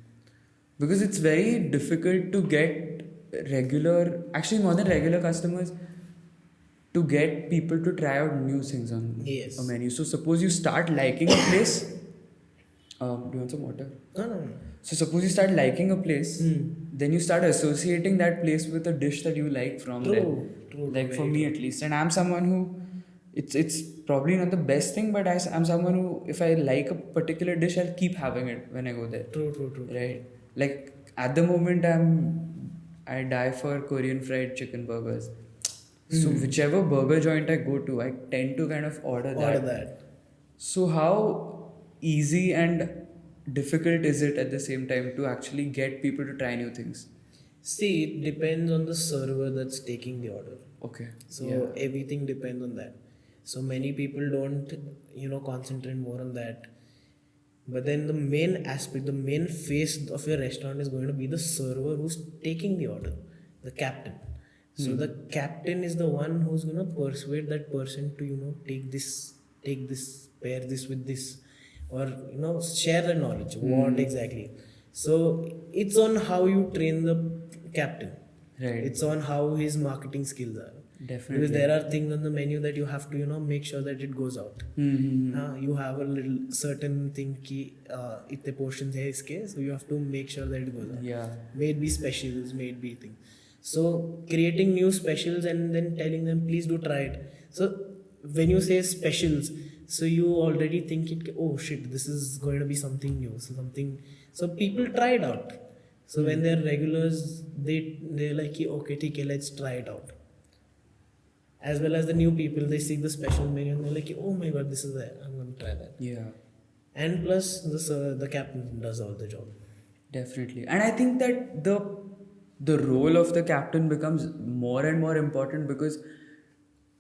Speaker 1: Because it's very difficult to get regular, actually more than regular customers, to get people to try out new things on
Speaker 2: Yes.
Speaker 1: a menu. So suppose you start liking a place. Do you want some water?
Speaker 2: No.
Speaker 1: So suppose you start liking a place,
Speaker 2: Hmm.
Speaker 1: then you start associating that place with a dish that you like from there.
Speaker 2: True.
Speaker 1: Like for
Speaker 2: very
Speaker 1: me
Speaker 2: true.
Speaker 1: at least, and I'm someone who, it's probably not the best thing, but I'm someone who, if I like a particular dish, I'll keep having it when I go there.
Speaker 2: True.
Speaker 1: Right? Like at the moment, I die for Korean fried chicken burgers. So whichever burger joint I go to, I tend to kind of order that. So how easy and difficult is it at the same time to actually get people to try new things?
Speaker 2: See, it depends on the server that's taking the order.
Speaker 1: Okay.
Speaker 2: So everything depends on that. So many people don't, concentrate more on that. But then the main aspect, the main face of your restaurant is going to be the server who's taking the order, the captain. So the captain is the one who's going to persuade that person to, take this, pair this with this, or, share the knowledge. What exactly? So it's on how you train the captain.
Speaker 1: Right.
Speaker 2: It's on how his marketing skills are.
Speaker 1: Definitely.
Speaker 2: Because there are things on the menu that you have to, make sure that it goes out. You have a little certain thing ki itne portions hai iske, so you have to make sure that it goes out.
Speaker 1: Yeah.
Speaker 2: May it be specials, may it be thing. So creating new specials and then telling them please do try it. So when you say specials, so you already think it, oh shit, this is going to be something new. So people try it out. So when they're regulars, they're like, okay, okay, let's try it out. As well as the new people, they see the special menu and they're like, oh my god, this is there, I'm going to try that.
Speaker 1: Yeah.
Speaker 2: And plus, the captain does all the job.
Speaker 1: Definitely. And I think that the role of the captain becomes more and more important because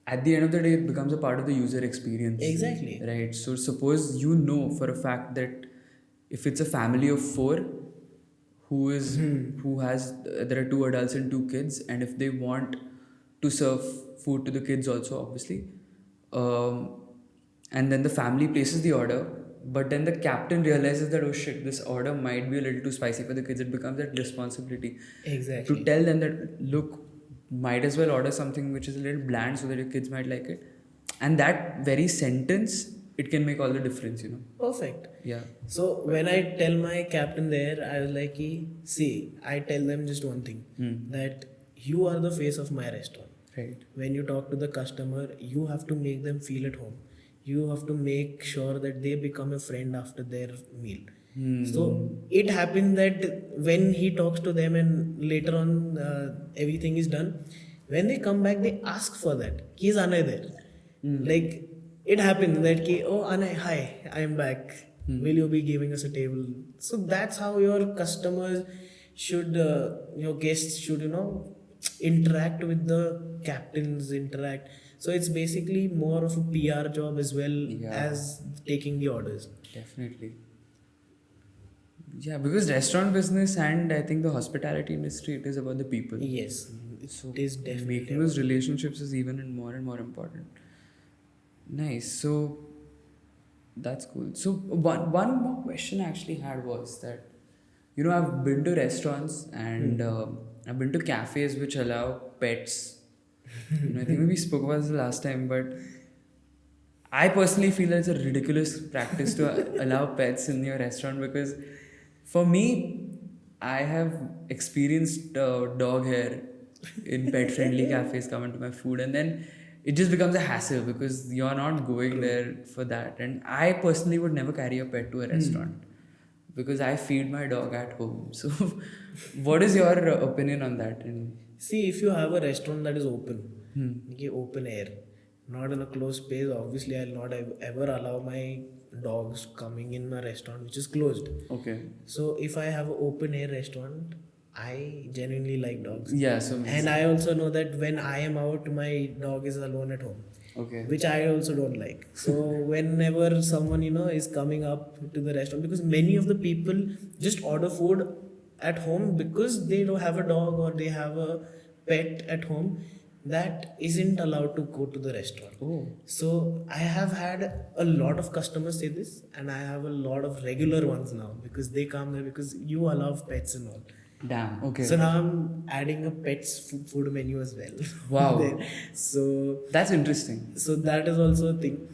Speaker 1: at the end of the day, it becomes a part of the user experience.
Speaker 2: Exactly.
Speaker 1: Right. So suppose you know for a fact that if it's a family of 4 who has there are 2 adults and 2 kids, and if they want to serve food to the kids also, obviously, and then the family places the order, but then the captain realizes that, oh shit, this order might be a little too spicy for the kids. It becomes that responsibility
Speaker 2: Exactly.
Speaker 1: to tell them that, look, might as well order something which is a little bland so that your kids might like it. And that very sentence, it can make all the difference,
Speaker 2: Perfect.
Speaker 1: Yeah.
Speaker 2: So when I tell my captain there, I was like, see, I tell them just one thing, that you are the face of my restaurant.
Speaker 1: Right.
Speaker 2: When you talk to the customer, you have to make them feel at home. You have to make sure that they become a friend after their meal. So it happened that when he talks to them and later on everything is done, when they come back, they ask for that. He's Anay there. Like it happened that oh Anay, hi, I am back. Will you be giving us a table? So that's how your customers should, your guests should, interact with the captains, interact. So it's basically more of a PR job as well as taking the orders.
Speaker 1: Definitely. Yeah, because restaurant business and I think the hospitality industry, it is about the people.
Speaker 2: Yes,
Speaker 1: So
Speaker 2: it is definitely
Speaker 1: making those relationships is even more and more important. Nice. So that's cool. So one more question I actually had was that, I've been to restaurants and I've been to cafes which allow pets. I think we spoke about this last time, but I personally feel that it's a ridiculous practice to allow pets in your restaurant because for me, I have experienced dog hair in pet-friendly cafes coming to my food, and then it just becomes a hassle because you're not going there for that. And I personally would never carry a pet to a restaurant because I feed my dog at home. So, what is your opinion on that? And
Speaker 2: See, if you have a restaurant that is open, open air, not in a closed space, obviously I'll not ever allow my dogs coming in my restaurant which is closed.
Speaker 1: okay,
Speaker 2: So if I have an open air restaurant, I genuinely like dogs.
Speaker 1: yeah, so
Speaker 2: And I also know that when I am out, my dog is alone at home.
Speaker 1: Okay.
Speaker 2: which I also don't like. So whenever someone is coming up to the restaurant, because many of the people just order food at home because they don't have a dog or they have a pet at home that isn't allowed to go to the restaurant.
Speaker 1: Oh.
Speaker 2: So I have had a lot of customers say this, and I have a lot of regular ones now because they come there because you allow pets and all.
Speaker 1: Damn. Okay.
Speaker 2: So now I'm adding a pets food menu as well.
Speaker 1: Wow.
Speaker 2: there. So
Speaker 1: That's interesting.
Speaker 2: that is also a thing.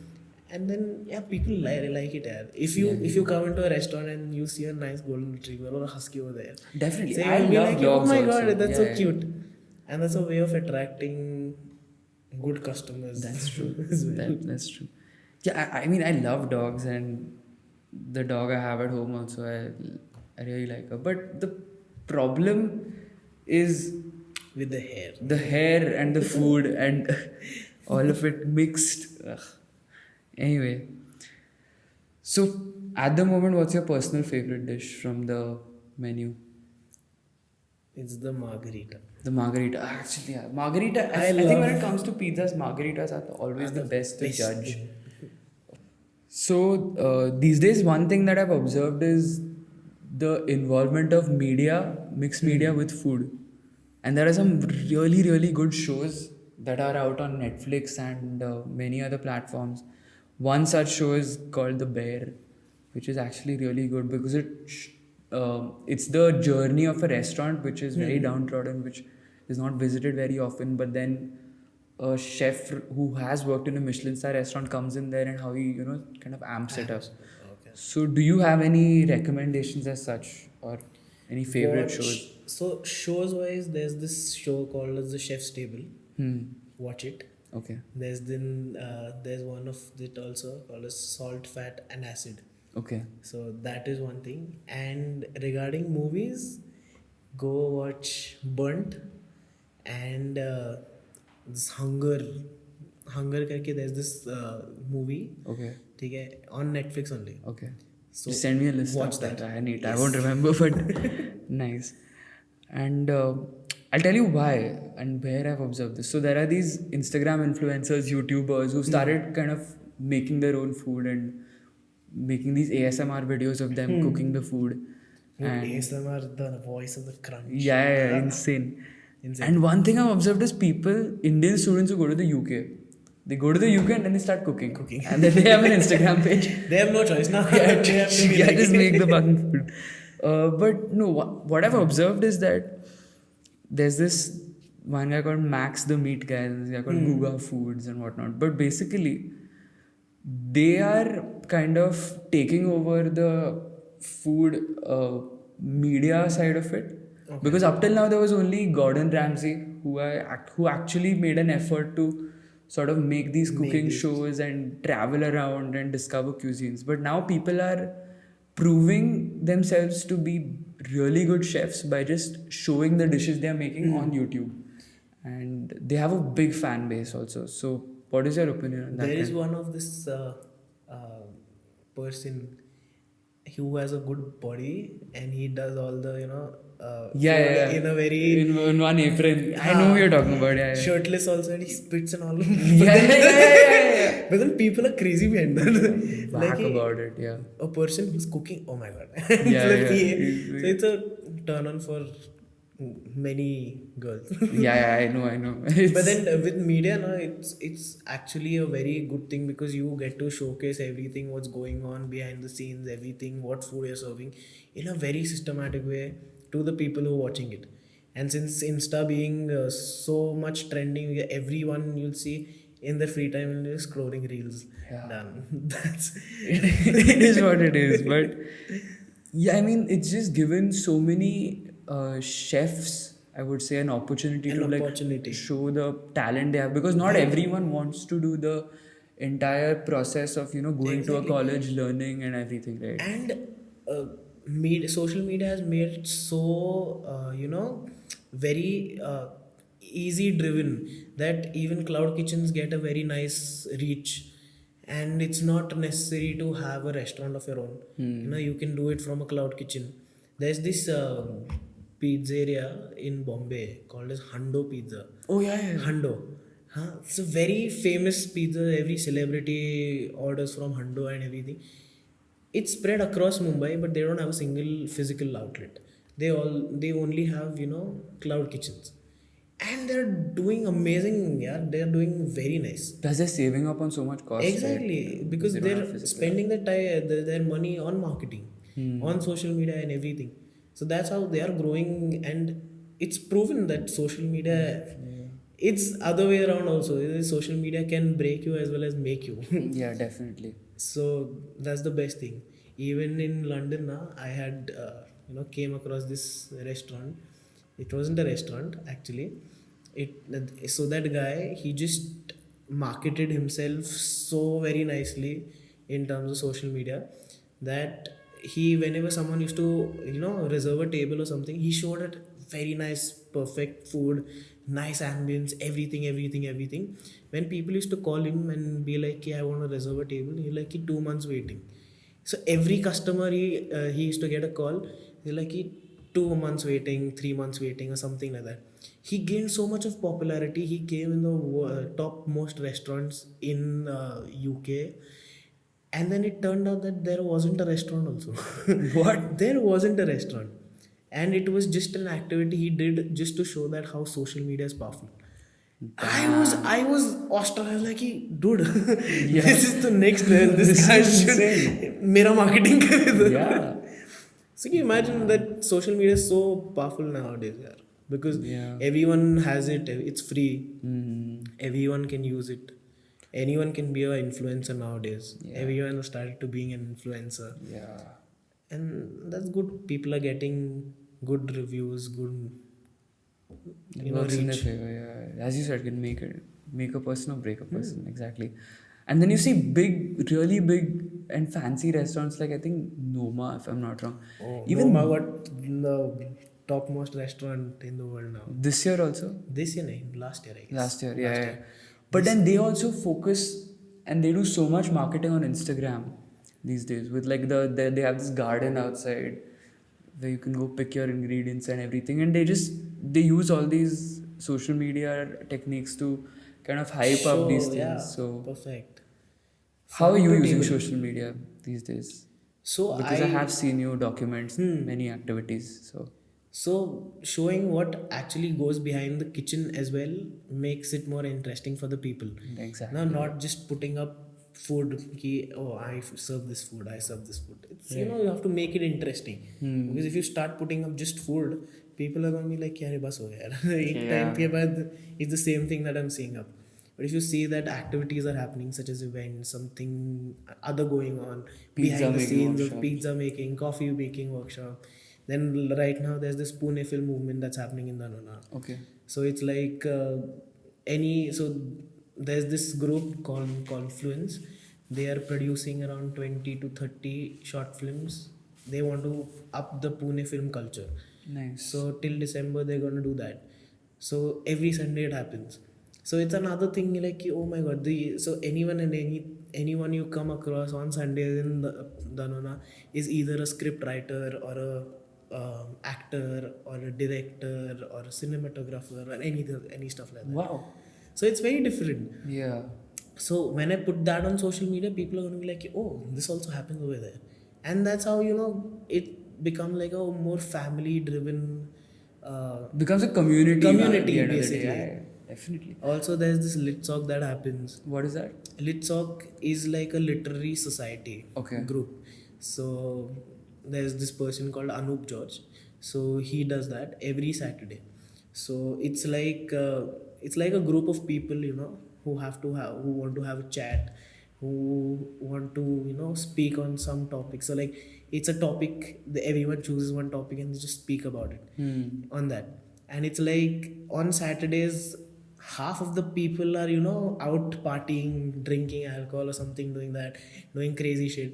Speaker 2: And then people like it. Yeah. If you come into a restaurant and you see a nice golden retriever or a husky over there,
Speaker 1: Definitely.
Speaker 2: so
Speaker 1: I
Speaker 2: you'll be
Speaker 1: love
Speaker 2: like,
Speaker 1: dogs
Speaker 2: oh my
Speaker 1: also.
Speaker 2: god, that's
Speaker 1: Yeah,
Speaker 2: so
Speaker 1: yeah.
Speaker 2: cute. And that's a way of attracting good customers.
Speaker 1: That's true.
Speaker 2: as well.
Speaker 1: That's true. Yeah, I mean, I love dogs, and the dog I have at home also, I really like her. But the problem is
Speaker 2: With the hair.
Speaker 1: the hair and the food and all of it mixed. Ugh. Anyway, so at the moment, what's your personal favorite dish from the menu?
Speaker 2: It's the margarita.
Speaker 1: The margarita. Actually, yeah. Margarita. I
Speaker 2: I
Speaker 1: think when
Speaker 2: love-
Speaker 1: it comes to pizzas, margaritas are always the best to judge.
Speaker 2: thing.
Speaker 1: So these days, one thing that I've observed is the involvement of media, mixed media with food, and there are some really, really good shows that are out on Netflix and many other platforms. One such show is called The Bear, which is actually really good because it's the journey of a restaurant which is very downtrodden, which is not visited very often, but then a chef who has worked in a Michelin star restaurant comes in there and how he kind of amps it up.
Speaker 2: Okay.
Speaker 1: So do you have any recommendations as such or any favorite
Speaker 2: Watch-
Speaker 1: shows?
Speaker 2: So shows wise, there's this show called as The Chef's Table. Watch it.
Speaker 1: Okay.
Speaker 2: There's one of it also called as Salt, Fat and Acid.
Speaker 1: Okay.
Speaker 2: So that is one thing. And regarding movies, go watch Burnt and this Hunger करके there's this movie.
Speaker 1: Okay.
Speaker 2: ठीक है, on Netflix only.
Speaker 1: Okay.
Speaker 2: So
Speaker 1: Just send me a list
Speaker 2: watch
Speaker 1: of that.
Speaker 2: that.
Speaker 1: I need. I
Speaker 2: Yes.
Speaker 1: won't remember, but nice. And I'll tell you why and where I've observed this. So there are these Instagram influencers, YouTubers who started kind of making their own food and making these ASMR videos of them cooking the food. And
Speaker 2: ASMR, the voice of the crunch.
Speaker 1: yeah, insane. And one thing I've observed is Indian students who go to the UK, they go to the UK and then they start cooking. And then they have an Instagram page.
Speaker 2: They have no choice now.
Speaker 1: Yeah,
Speaker 2: They have to be
Speaker 1: yeah,
Speaker 2: like-
Speaker 1: just make the fucking food. But no, what I've observed is that there's this one guy called Max the Meat Guy, and this guy called Guga Foods and whatnot. But basically, they are kind of taking over the food media side of it.
Speaker 2: Okay.
Speaker 1: Because up till now there was only Gordon Ramsay who actually made an effort to sort of make these cooking shows and travel around and discover cuisines. But now people are proving themselves to be really good chefs by just showing the dishes they are making on YouTube. And they have a big fan base also. So what is your opinion on that?
Speaker 2: There is one of this person who has a good body and he does all the food in a very
Speaker 1: in one apron. I know who you're talking about. Yeah, yeah.
Speaker 2: shirtless also, and he spits and all.
Speaker 1: Yeah.
Speaker 2: But then people are crazy behind that.
Speaker 1: Whack
Speaker 2: he-
Speaker 1: about it. Yeah.
Speaker 2: a person who's cooking, oh my god.
Speaker 1: Yeah,
Speaker 2: Like
Speaker 1: yeah.
Speaker 2: so it's a turn on for many girls.
Speaker 1: Yeah, I know.
Speaker 2: But then with media now, it's actually a very good thing because you get to showcase everything what's going on behind the scenes, everything what food you're serving in a very systematic way to the people who are watching it. And since Insta being so much trending, everyone you'll see in their free time is scrolling reels.
Speaker 1: Yeah.
Speaker 2: Done. That's
Speaker 1: It is what it is. But yeah, I mean, it's just given so many chefs, I would say, an opportunity
Speaker 2: An
Speaker 1: to
Speaker 2: opportunity.
Speaker 1: like show the talent they have, because not everyone wants to do the entire process of going to a college, learning and everything, right?
Speaker 2: And social media has made it so very easy driven that even cloud kitchens get a very nice reach, and it's not necessary to have a restaurant of your own. You can do it from a cloud kitchen. There's this pizzeria in Bombay called as Hundo Pizza.
Speaker 1: Oh yeah.
Speaker 2: Hundo. Huh? It's a very famous pizza. Every celebrity orders from Hundo and everything. It's spread across Mumbai, but they don't have a single physical outlet. They only have cloud kitchens, and they're doing amazing. Yeah, they're doing very nice.
Speaker 1: Plus, they're saving up on so much cost, right?
Speaker 2: Exactly, because
Speaker 1: They don't have
Speaker 2: they're
Speaker 1: physical.
Speaker 2: spending their money on marketing, on social media and everything. So that's how they are growing, and it's proven that social media. It's other way around also. Social media can break you as well as make you.
Speaker 1: Yeah, definitely.
Speaker 2: So that's the best thing. Even in London, I had came across this restaurant. It wasn't a restaurant actually. So that guy, he just marketed himself so very nicely in terms of social media, that he, whenever someone used to reserve a table or something, he showed it very nice, perfect food, nice ambience, everything. When people used to call him and be like, "Yeah, I want to reserve a table," he's like, 2 months waiting. So every customer, he used to get a call. He's like, 2 months waiting, 3 months waiting, or something like that. He gained so much of popularity. He came in the top most restaurants in UK, and then it turned out that there wasn't a restaurant also.
Speaker 1: What?
Speaker 2: There wasn't a restaurant, and it was just an activity he did just to show that how social media is powerful. I was ostracized, like, dude, this is the next level. This guy
Speaker 1: is
Speaker 2: should
Speaker 1: insane.
Speaker 2: mera marketing kare do.
Speaker 1: Yeah.
Speaker 2: So can you imagine that social media is so powerful nowadays, yaar? Because
Speaker 1: Yeah.
Speaker 2: everyone has it. It's free.
Speaker 1: Mm.
Speaker 2: Everyone can use it. Anyone can be an influencer nowadays.
Speaker 1: Yeah.
Speaker 2: Everyone has started to being an influencer,
Speaker 1: Yeah.
Speaker 2: and that's good. People are getting good reviews, good
Speaker 1: It works in their
Speaker 2: reach.
Speaker 1: favor, yeah. As you said, can make a person or break a person, exactly. And then you see big, really big and fancy restaurants like I think Noma, if I'm not wrong.
Speaker 2: Oh,
Speaker 1: Even
Speaker 2: Noma got the topmost restaurant in the world now.
Speaker 1: this year also,
Speaker 2: This year, nahi, last year, I guess.
Speaker 1: last year, yeah,
Speaker 2: Last
Speaker 1: yeah.
Speaker 2: year.
Speaker 1: But then they also focus and they do so much marketing on Instagram these days with like they have this garden outside where you can go pick your ingredients and everything, and they use all these social media techniques to kind of hype up these things.
Speaker 2: Yeah,
Speaker 1: So
Speaker 2: perfect.
Speaker 1: how are
Speaker 2: Farm
Speaker 1: you
Speaker 2: to
Speaker 1: using
Speaker 2: table.
Speaker 1: social media these days?
Speaker 2: So
Speaker 1: Because I have seen you document many activities.
Speaker 2: So showing what actually goes behind the kitchen as well makes it more interesting for the people.
Speaker 1: Exactly.
Speaker 2: Now, not just putting up food ki, oh, I serve this food, I serve this food. It's you have to make it interesting. Because if you start putting up just food, people are going to be like, "Yaar, bas ho gaya." Ek time ke baad it's the same thing that I'm seeing up. But if you see that activities are happening, such as events, something other going on
Speaker 1: Pizza
Speaker 2: behind the
Speaker 1: making
Speaker 2: scenes of
Speaker 1: workshop.
Speaker 2: pizza making, coffee making workshop, then right now there's this Pune film movement that's happening in Danonna.
Speaker 1: Okay.
Speaker 2: So it's like so there's this group called Confluence. They are producing around 20 to 30 short films. They want to up the Pune film culture.
Speaker 1: Nice.
Speaker 2: So till December they're gonna do that. So every Sunday it happens. So it's another thing like, oh my god, so anyone you come across on Sundays in the Danona is either a script writer or a actor or a director or a cinematographer or any stuff like that.
Speaker 1: Wow.
Speaker 2: So it's very different.
Speaker 1: Yeah.
Speaker 2: So when I put that on social media, people are going to be like, "Oh, this also happens over there," and that's how it become like a more family-driven.
Speaker 1: Becomes a community.
Speaker 2: Community,
Speaker 1: at the end of the
Speaker 2: basically.
Speaker 1: day. Yeah, definitely.
Speaker 2: Also, there's this Litsock that happens.
Speaker 1: What is that?
Speaker 2: Litsock is like a literary society group. So there's this person called Anup George. So he does that every Saturday. So it's like a group of people, who who want to have a chat, who want to speak on some topic. So like it's a topic. Everyone chooses one topic and they just speak about it on that. And it's like on Saturdays, half of the people are out partying, drinking alcohol or something, doing crazy shit.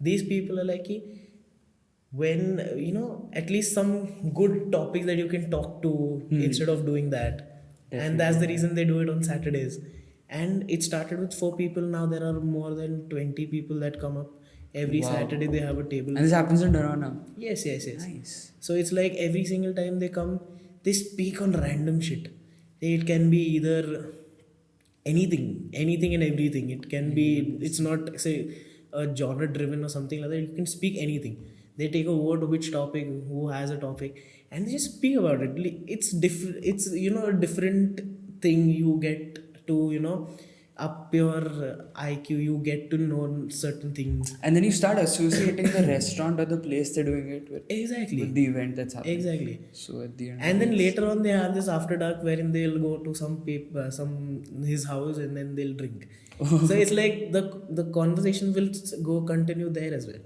Speaker 2: These people are like, when at least some good topics that you can talk to instead of doing that. And that's the reason they do it on Saturdays. And it started with 4 people. Now there are more than 20 people that come up every Saturday. They have a table.
Speaker 1: And this happens in Danonna.
Speaker 2: Yes.
Speaker 1: Nice.
Speaker 2: So it's like every single time they come, they speak on random shit. It can be either anything and everything. It can be, it's not say a genre driven or something like that. You can speak anything. They take a word, which topic, who has a topic, and they just speak about it. It's different. It's, you know, a different thing. You get to, you know, up your IQ. You get to know certain things.
Speaker 1: And then you start associating the restaurant or the place they're doing it with,
Speaker 2: Exactly.
Speaker 1: with the event that's happening.
Speaker 2: Exactly.
Speaker 1: So at the end,
Speaker 2: And then later on, they have this after dark wherein they'll go to some his house and then they'll drink. So it's like the conversation will go continue there as well.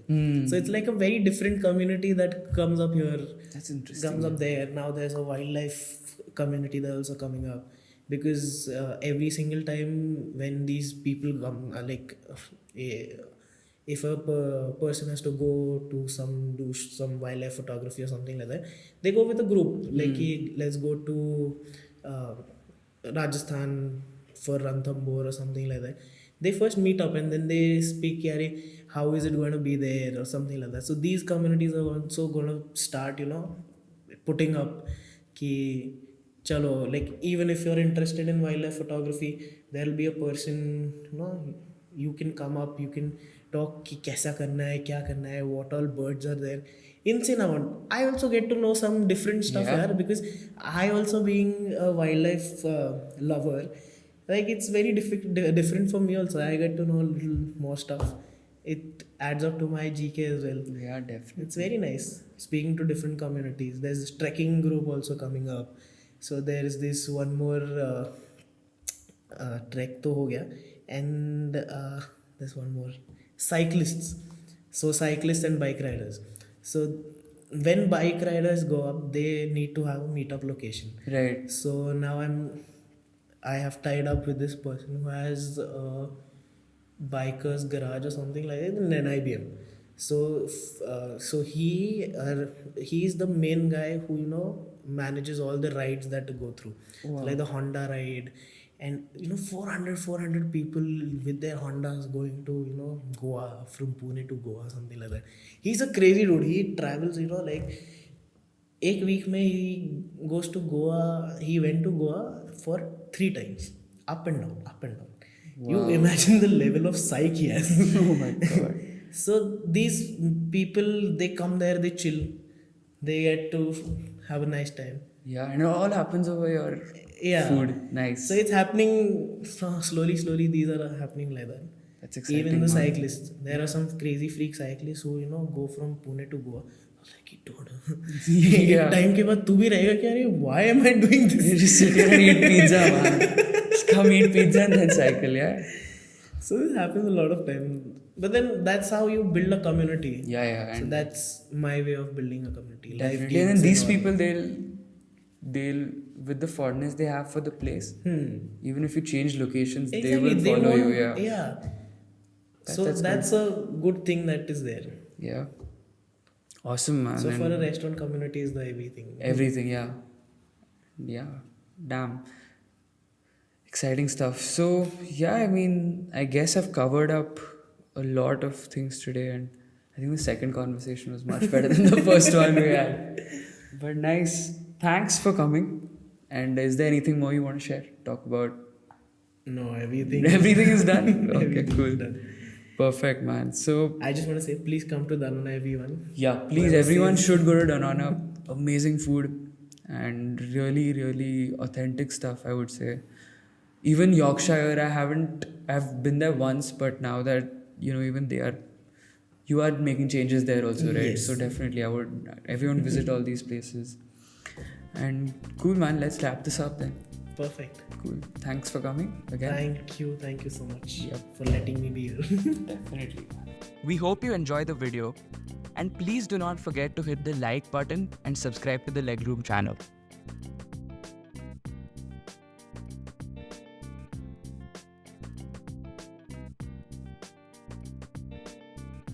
Speaker 2: So it's like a very different community that comes up here.
Speaker 1: That's interesting.
Speaker 2: Comes up there. Now there's a wildlife community that also coming up, because every single time when these people come, if a person has to go to do some wildlife photography or something like that, they go with a group. Like, let's go to Rajasthan for Ranthambore or something like that. They first meet up and then they speak, "Yari, how is it going to be there?" or something like that. So these communities are also going to start, you know, putting up ki chalo, like, even if you're interested in wildlife photography, there'll be a person, you know, you can come up, you can talk कि कैसा करना है, क्या करना है, what all birds are there. Insane amount. I also get to know some different stuff here, because I also, being a wildlife lover, like, it's very different for me also. I get to know a little more stuff. It adds up to my GK as well.
Speaker 1: Yeah, definitely.
Speaker 2: It's very nice speaking to different communities. There's this trekking group also coming up. So there is this one more trek to ho gaya, and there's one more, cyclists. So cyclists and bike riders. So when bike riders go up, they need to have a meetup location.
Speaker 1: Right.
Speaker 2: So now I have tied up with this person who has a biker's garage or something like that in an IBM. So he's the main guy who, you know, manages all the rides that go through.
Speaker 1: Wow.
Speaker 2: So like the Honda ride, and, you know, 400 people with their Hondas going to, you know, Goa, from Pune to Goa, something like that. He's a crazy dude. He travels, you know, like, एक week में he goes to Goa. He went to Goa for 3 times, up and down, up and down.
Speaker 1: Wow.
Speaker 2: You imagine the level of psyche he has.
Speaker 1: Oh my god.
Speaker 2: So these people, they come there, they chill, they get to have a nice time.
Speaker 1: Yeah, and it all happens over your food. Nice.
Speaker 2: So it's happening slowly. These are happening like that.
Speaker 1: That's exciting.
Speaker 2: Even the cyclists, there are some crazy freak cyclists who, you know, go from Pune to Goa. I was like, dude,
Speaker 1: Yeah.
Speaker 2: time के बाद तू भी रहेगा क्या रे? Why am I doing this?
Speaker 1: You just sit here and eat pizza, man. Just come eat pizza and then cycle, yeah.
Speaker 2: So this happens a lot of time. But then that's how you build a community.
Speaker 1: Yeah.
Speaker 2: So
Speaker 1: And
Speaker 2: that's my way of building a community. Life
Speaker 1: definitely.
Speaker 2: games
Speaker 1: And then these
Speaker 2: all.
Speaker 1: people, they'll with the fondness they have for the place, even if you change locations, they will follow you. Yeah.
Speaker 2: So that's a good thing that is there.
Speaker 1: Yeah. Awesome, man.
Speaker 2: So
Speaker 1: And
Speaker 2: for a restaurant community is the everything.
Speaker 1: everything, yeah. Damn. Exciting stuff. So yeah, I mean, I guess I've covered up a lot of things today, and I think the second conversation was much better than the first one we had. But nice. Thanks for coming. And is there anything more you want to share? Talk about?
Speaker 2: No, everything.
Speaker 1: Everything is done? Okay,
Speaker 2: Everything
Speaker 1: cool.
Speaker 2: is done.
Speaker 1: Perfect, man. So
Speaker 2: I just want to say, please come to Danonna, everyone.
Speaker 1: yeah, please, everyone should go to Danonna. Amazing food and really, really authentic stuff, I would say. Even Yorkshire, I've been there once, but now that, you know, even you are making changes there also, right?
Speaker 2: Yes.
Speaker 1: So definitely, everyone visit all these places. And cool, man, let's wrap this up then.
Speaker 2: Perfect.
Speaker 1: Cool. Thanks for coming again.
Speaker 2: Thank you so much
Speaker 1: Yep.
Speaker 2: for letting me be here.
Speaker 1: Definitely.
Speaker 3: We hope you enjoy the video, and please do not forget to hit the like button and subscribe to the Legroom channel.